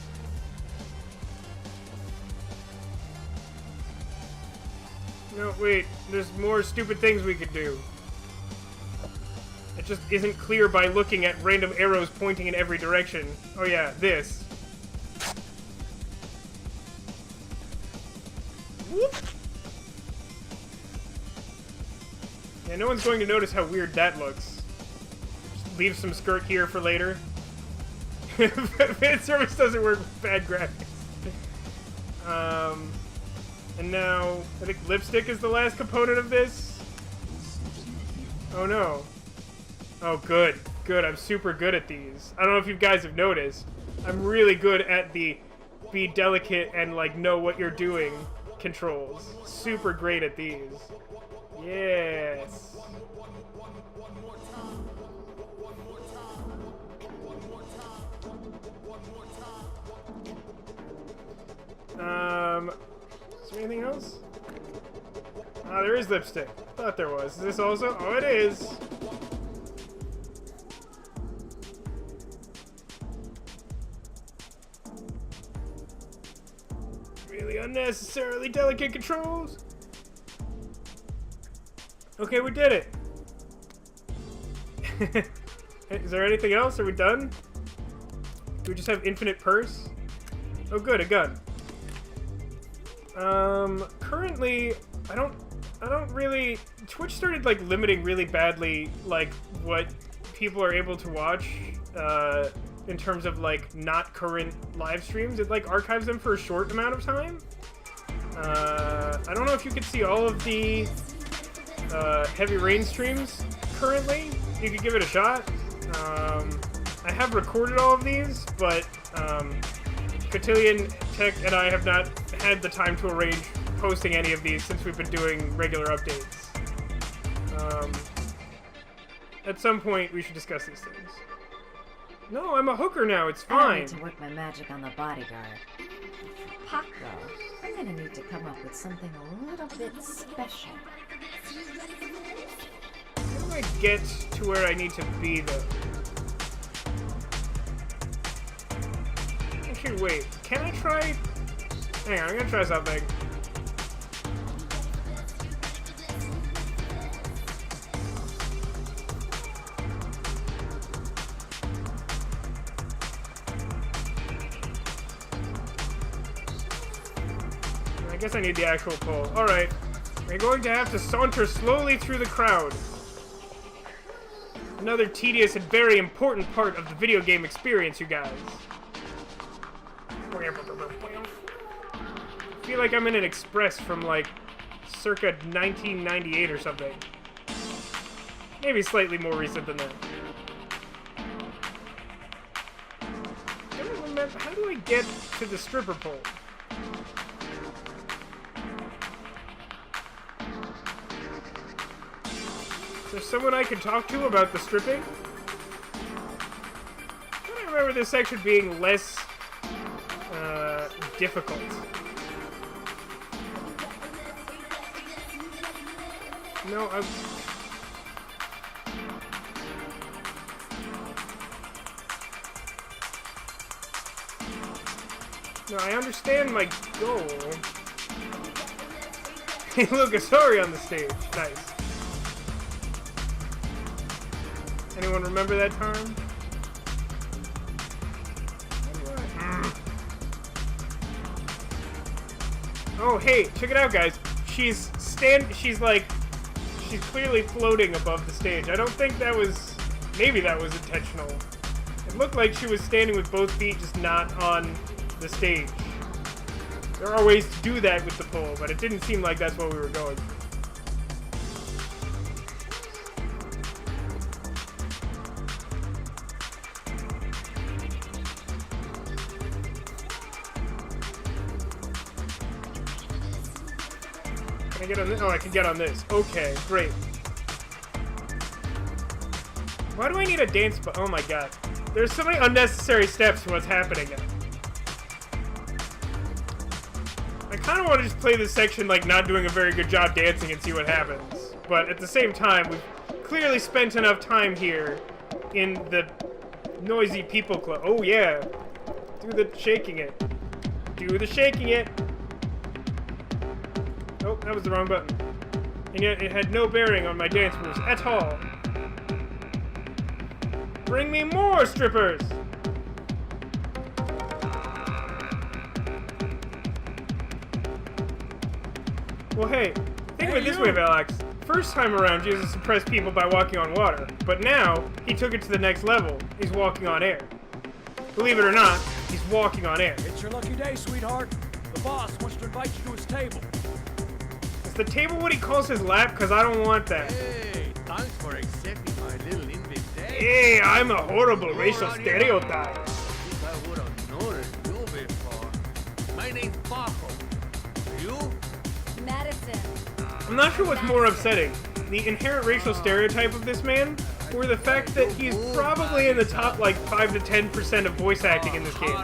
No, wait, there's more stupid things we could do. It just isn't clear by looking at random arrows pointing in every direction. Oh yeah, this. Whoop. Yeah, no one's going to notice how weird that looks. Just leave some skirt here for later. Fan service doesn't work with bad graphics. And now, I think lipstick is the last component of this. Oh no. Oh, good. Good. I'm super good at these. I don't know if you guys have noticed. I'm really good at the be delicate and, like, know what you're doing controls. Super great at these. Yes. Is there anything else? Ah, there is lipstick. Thought there was. Is this also? Oh, it is. Really unnecessarily delicate controls. Okay, we did it. Is there anything else? Are we done? Do we just have infinite purse? Oh, good, a gun. Currently, I don't really... Twitch started, like, limiting really badly, like, what people are able to watch, in terms of, like, not current live streams. It, like, archives them for a short amount of time. I don't know if you could see all of the, Heavy Rain streams currently. You could give it a shot. I have recorded all of these, but, Cotillion, Tek, and I have not had the time to arrange posting any of these since we've been doing regular updates. At some point, we should discuss these things. No, I'm a hooker now. It's fine. I need to work my magic on the bodyguard. Paco, I'm gonna need to come up with something a little bit special. How do I get to where I need to be, though? Actually, wait. Can I try... Hang on, I'm gonna try something. I guess I need the actual pole. Alright. We're going to have to saunter slowly through the crowd. Another tedious and very important part of the video game experience, you guys. I feel like I'm in an express from, like, circa 1998 or something. Maybe slightly more recent than that. I don't remember. How do I get to the stripper pole? Is there someone I can talk to about the stripping? I don't remember this section being less difficult. No, No, I understand my goal. Hey, look, a story on the stage. Nice. Anyone remember that term? Oh, hey, check it out, guys. She's clearly floating above the stage. I don't think that was... Maybe that was intentional. It looked like she was standing with both feet just not on the stage. There are ways to do that with the pole, but it didn't seem like that's what we were going for. Can I get on this? Oh, I can get on this. Okay, great. Why do I need a dance button? Oh my god. There's so many unnecessary steps to what's happening now. I kind of want to just play this section like not doing a very good job dancing and see what happens. But at the same time, we've clearly spent enough time here in the noisy people club. Oh yeah. Do the shaking it. Do the shaking it. Oh, that was the wrong button. And yet it had no bearing on my dance moves at all. Bring me more strippers! Well, hey, think of it this way, Alex. First time around, Jesus suppressed people by walking on water. But now, he took it to the next level. He's walking on air. Believe it or not, he's walking on air. It's your lucky day, sweetheart. The boss wants to invite you to his table. Is the table what he calls his lap? Because I don't want that. Hey, thanks for accepting my little invitation. Hey, I'm a horrible racial stereotype. I would have noticed you before. My name's Paco. You? Madison. I'm not sure what's more upsetting. The inherent racial stereotype of this man, or the fact that he's probably in the top like 5 to 10% of voice acting in this game.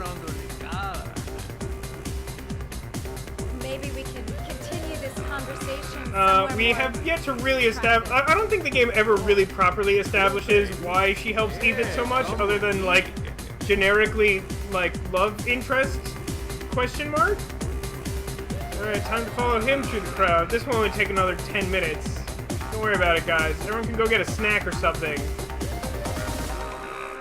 Maybe we can continue this conversation. We have yet to really establish. I don't think the game ever really properly establishes why she helps Ethan so much, other than like generically like love interest ? Alright, time to follow him through the crowd. This will only take another 10 minutes. Don't worry about it, guys. Everyone can go get a snack or something.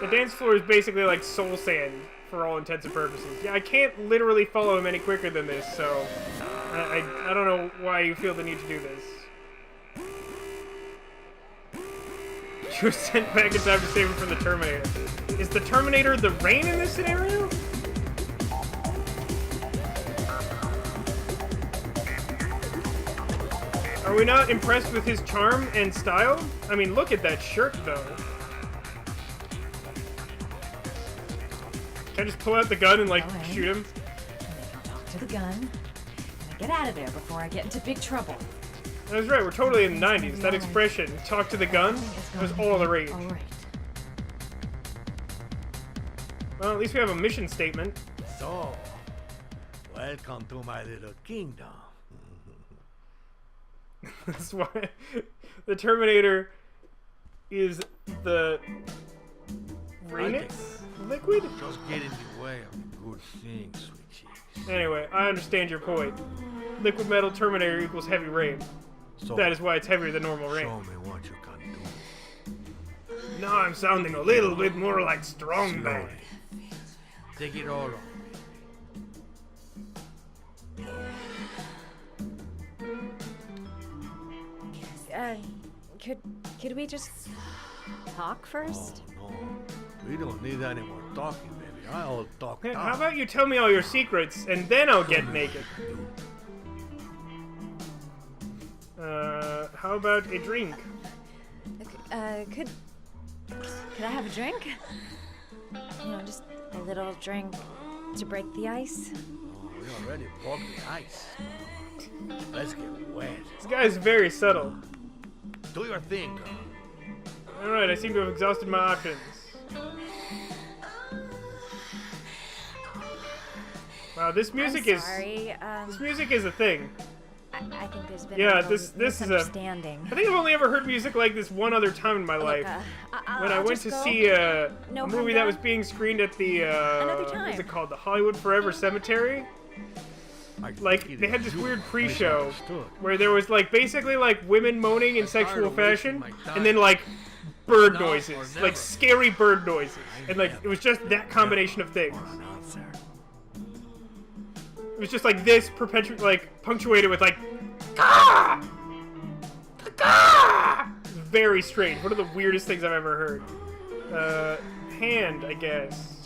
The dance floor is basically like soul sand for all intents and purposes. Yeah, I can't literally follow him any quicker than this, so I don't know why you feel the need to do this. She was sent back in time to save him from the Terminator. Is the Terminator the Rain in this scenario? Are we not impressed with his charm and style? I mean, look at that shirt, though. Can I just pull out the gun and, like, shoot him? Talk to the gun. And I get out of there before I get into big trouble. That's right, we're totally in the 90s. That expression, talk to the gun, was all the rage. All right. Well, at least we have a mission statement. So, welcome to my little kingdom. That's why the Terminator is the Renix liquid? Just get in the way of the good things, sweet cheeks. Anyway, I understand your point. Liquid metal Terminator equals heavy rain. So that is why it's heavier than normal rain. Show me what you can do. Now I'm sounding a little bit more like Strong Man. Take it all on. Could we just talk first? Oh, no. We don't need any more talking, baby. I'll talk. Hey, how about you tell me all your secrets, and then I'll get naked? How about a drink? Could I have a drink? You know, just a little drink to break the ice. Oh, we already broke the ice. Let's get wet. This guy's very subtle. Do your thing, girl. Alright, I seem to have exhausted my options. Wow, this music is... this music is a thing. I think there's been a this misunderstanding. I think I've only ever heard music like this one other time in my life. When I went to see a movie that was being screened at the, what's it called? The Hollywood Forever Cemetery? Like, they had this weird pre-show where there was, like, basically, like, women moaning in sexual fashion, and then, like, bird noises. Like, scary bird noises. And, like, it was just that combination of things. It was just, like, this punctuated with, like, Gah! Gah! Very strange. One of the weirdest things I've ever heard. Hand, I guess.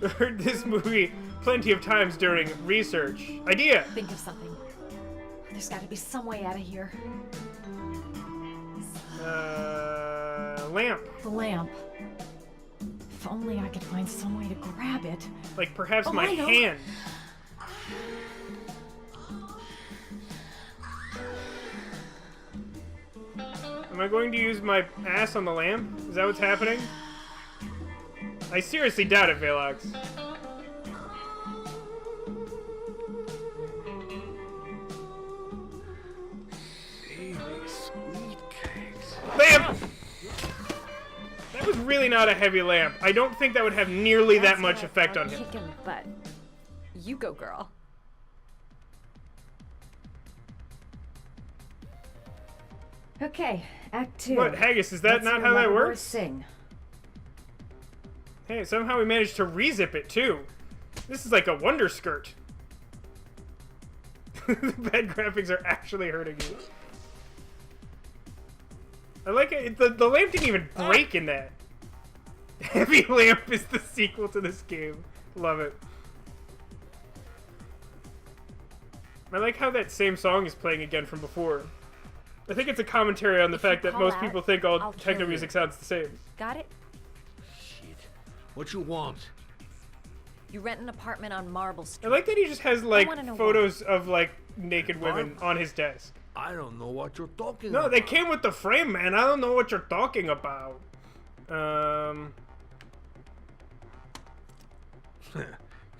I heard this movie plenty of times during research. Idea! Think of something. There's got to be some way out of here. Lamp. The lamp. If only I could find some way to grab it. Like perhaps Oh, my I know. hand. Am I going to use my ass on the lamp? Is that what's happening? I seriously doubt it, Velox. Baby, sweet cakes. Lamp! That was really not a heavy lamp. I don't think that would have nearly that much effect on him. Kicking butt. You go, girl. Okay, Act 2. What, Haggis, is that Let's not hear how that Loverboy works? Sing. Hey, somehow we managed to re-zip it, too. This is like a wonder skirt. The bad graphics are actually hurting you. I like it. The lamp didn't even break in that. Heavy Lamp is the sequel to this game. Love it. I like how that same song is playing again from before. I think it's a commentary on the fact that call most out, people think all I'll techno kill music you. sounds the same. Got it? Shit. What you want? You rent an apartment on Marble I Street. like that he just has like wanna know photos of like naked women on his desk. I don't know what you're talking No, about. they came with the frame, man. I don't know what you're talking about.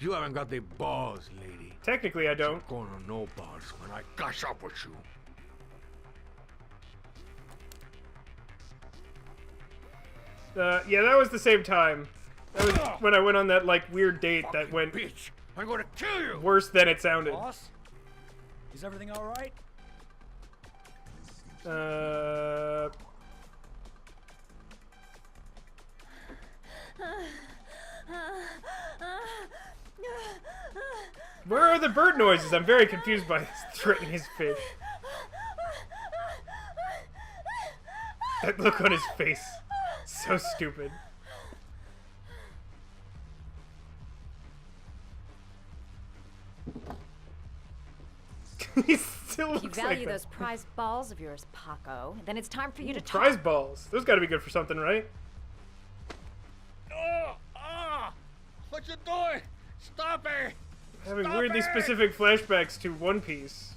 You haven't got the balls, lady. Technically, I don't. You're gonna know balls when I catch up with you. Yeah, that was the same time. That was when I went on that like weird date that went Bitch, I'm gonna kill you. worse than it sounded. Boss? Is everything all right? Where are the bird noises? I'm very confused by this threat in his fish. That look on his face. So stupid. He still If you looks value like that. those prize balls of yours, Paco, then it's time for you to talk. Prize balls. Those gotta be good for something, right? What you doing? Stop it! Having Stop weirdly it! specific flashbacks to One Piece.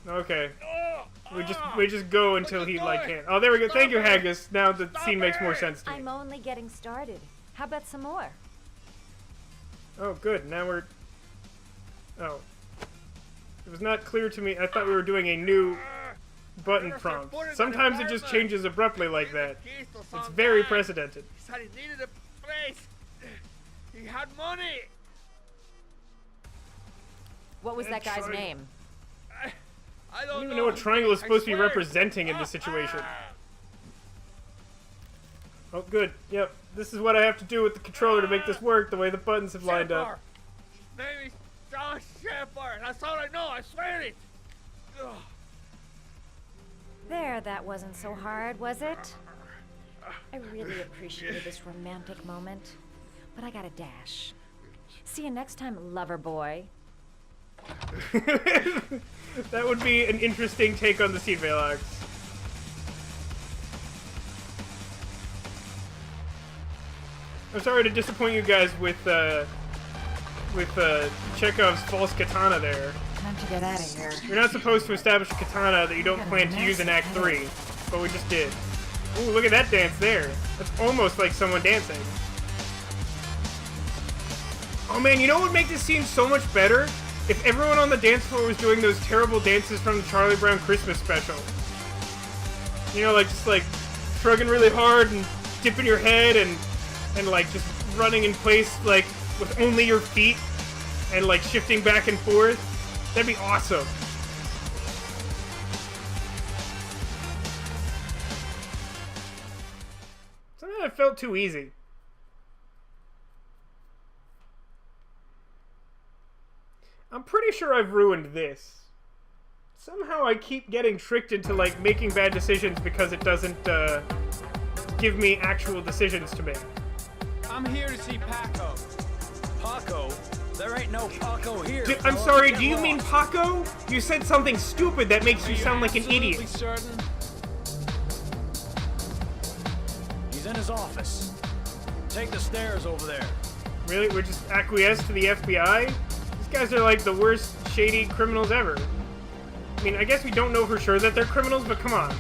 Okay. We just go until he like can't. Oh, there we go. Thank you, Haggis. Now the scene makes more sense to me. I'm only getting started. How about some more? Oh, good. Now we're. Oh. It was not clear to me. I thought we were doing a new button prompt. Sometimes it just changes abruptly like that. It's very precedented. He said he needed a place. He had money. What was that guy's name? I I don't even know what triangle is supposed to be representing in this situation. Oh, good. Yep. This is what I have to do with the controller to make this work the way the buttons have lined up. Name is John Shepard. That's all I know. I swear it. Ugh. There, that wasn't so hard, was it? I really appreciated this romantic moment, but I gotta dash. See you next time, lover boy. That would be an interesting take on the scene, Velox. I'm sorry to disappoint you guys with Chekhov's false katana there. Time to get out of here. You're not supposed to establish a katana that you don't plan to use in Act 3, but we just did. Ooh, look at that dance there. That's almost like someone dancing. Oh man, you know what would make this scene so much better? If everyone on the dance floor was doing those terrible dances from the Charlie Brown Christmas special. You know, like just like shrugging really hard and dipping your head and like just running in place like with only your feet and like shifting back and forth. That'd be awesome. Somehow it felt too easy. I'm pretty sure I've ruined this. Somehow I keep getting tricked into like making bad decisions because it doesn't give me actual decisions to make. I'm here to see Paco. Paco? There ain't no Paco here. I'm fella. sorry, Get do you lost. mean Paco? You said something stupid that makes you sound like an idiot. Absolutely certain? He's in his office. take the stairs over there. Really? We're just acquiesced to the FBI? These guys are like the worst shady criminals ever. I mean, I guess we don't know for sure that they're criminals, but come on.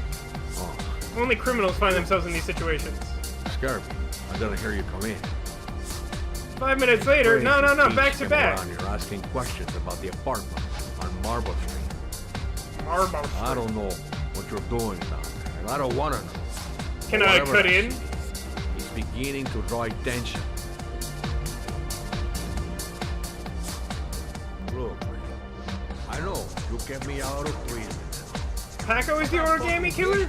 Only criminals find themselves in these situations. Scarby, I didn't hear you come in. 5 minutes later, no, back to back. You're asking questions about the apartment on Marble Street. Marble Street. I don't know what you're doing down there, and I don't want to know. Can I cut in? It's beginning to draw attention. Look, I know you kept me out of prison. Paco is the Origami Killer?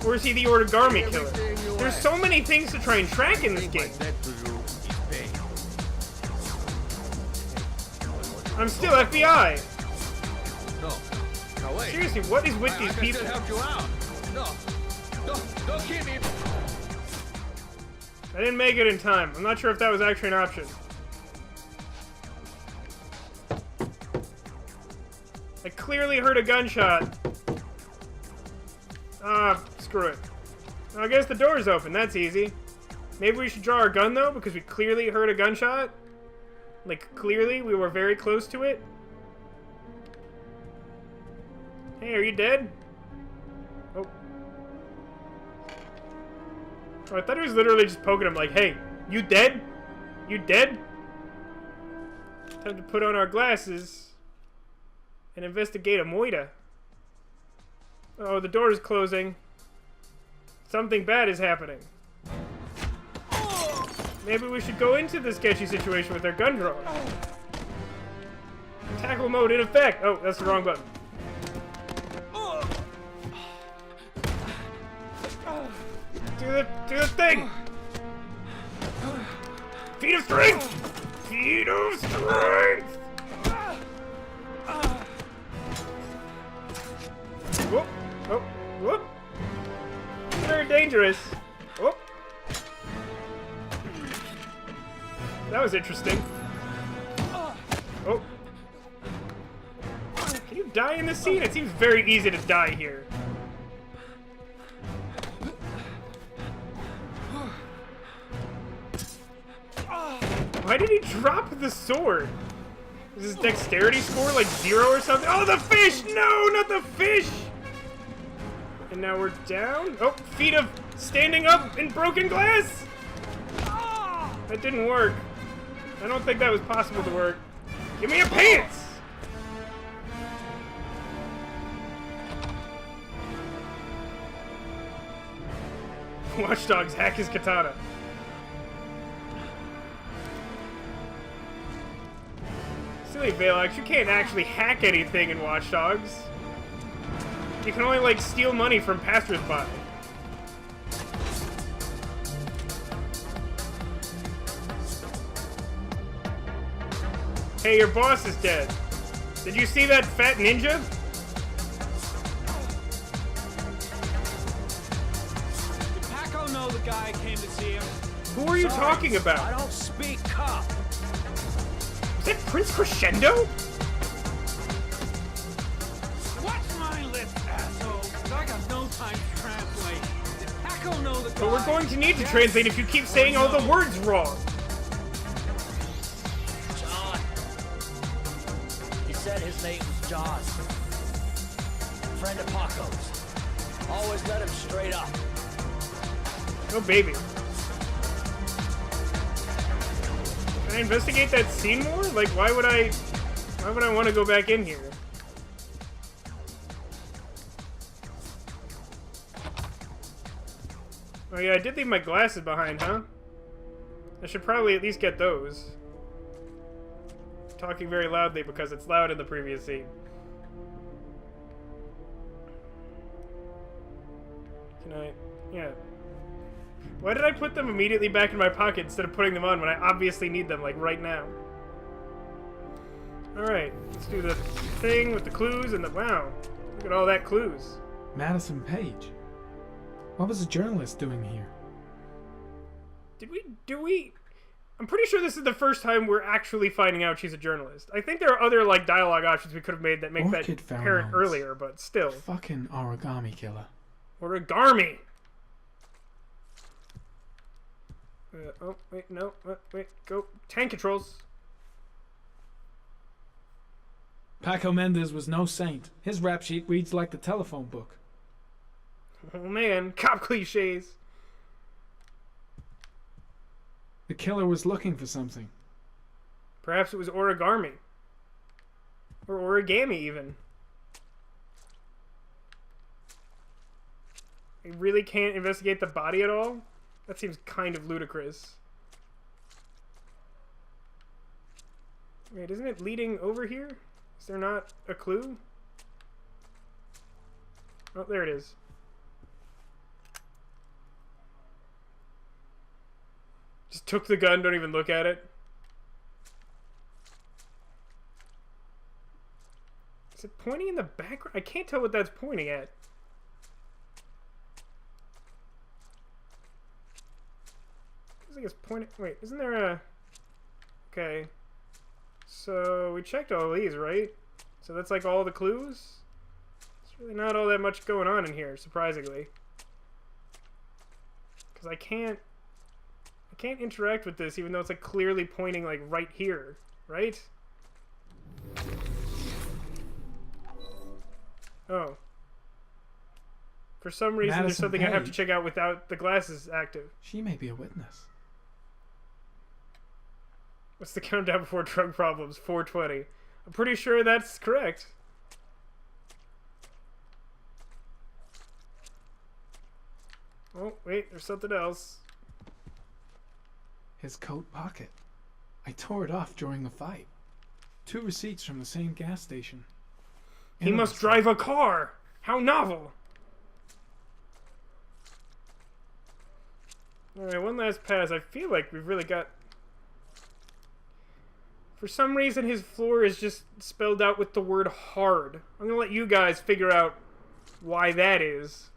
Or is he the Origami Killer? There's so many things to try and track in this game. I'm still FBI. No, wait. Seriously, what is with these I people? can still help you out. No, don't keep me. I didn't make it in time. I'm not sure if that was actually an option. I clearly heard a gunshot. Ah, screw it. I guess the door's open. That's easy. Maybe we should draw our gun, though, because we clearly heard a gunshot. Like, clearly, we were very close to it. Hey, are you dead? Oh. Oh, I thought he was literally just poking him like, hey, you dead? You dead? Time to put on our glasses and investigate a moida. Oh, the door is closing. Something bad is happening. Maybe we should go into the sketchy situation with our gun drawn. Tackle mode in effect. Oh, that's the wrong button. Do the thing. Feet of strength. Feet of strength. Whoop. Oh. Whoop. Very dangerous. Whoop. That was interesting. Oh. Can you die in this scene? It seems very easy to die here. Why did he drop the sword? Is his dexterity score like 0 or something? Oh, the fish! No, not the fish! And now we're down. Oh, feet of standing up in broken glass! That didn't work. I don't think that was possible to work. Give me your pants! Watch Dogs hack his katana. Silly Valex, you can't actually hack anything in Watch Dogs. You can only, like, steal money from passersby. Hey, your boss is dead. Did you see that fat ninja? Did Paco know the guy came to see him? Who are you talking about? I don't speak cop. Is that Prince Crescendo? What's my list, asshole? I got no time to translate. Did Paco know the guy? But we're going to need to translate if you keep saying all the words wrong. Said his name was John. Friend of Paco's. Always let him straight up. Oh, baby. Can I investigate that scene more? Like, why would I want to go back in here? Oh yeah, I did leave my glasses behind, huh? I should probably at least get those. Talking very loudly because it's loud in the previous scene. Can I... yeah. Why did I put them immediately back in my pocket instead of putting them on when I obviously need them, like, right now? Alright, let's do the thing with the clues and the... wow. Look at all that clues. Madison Page. What was a journalist doing here? Do we... I'm pretty sure this is the first time we're actually finding out she's a journalist. I think there are other, like, dialogue options we could have made that make that apparent earlier, but still. Fucking Origami Killer. Origami! Oh, wait, no. Wait, go. Tank controls. Paco Mendez was no saint. His rap sheet reads like the telephone book. Oh, man. Cop cliches. The killer was looking for something. Perhaps it was origami. Or origami, even. I really can't investigate the body at all? That seems kind of ludicrous. Wait, isn't it leading over here? Is there not a clue? Oh, there it is. Just took the gun, don't even look at it. Is it pointing in the background? I can't tell what that's pointing at. Feels like it's pointing... Wait, isn't there a... Okay. So, we checked all these, right? So that's like all the clues? There's really not all that much going on in here, surprisingly. Because I can't interact with this even though it's like clearly pointing like right here, right? Oh. For some reason Madison there's something I have to Page. check out without the glasses active. She may be a witness. What's the countdown before drug problems? 420. I'm pretty sure that's correct. Oh, wait, there's something else. His coat pocket. I tore it off during the fight. 2 receipts from the same gas station. He must drive a car! How novel! Alright, one last pass. I feel like we've really got... For some reason, his floor is just spelled out with the word hard. I'm gonna let you guys figure out why that is.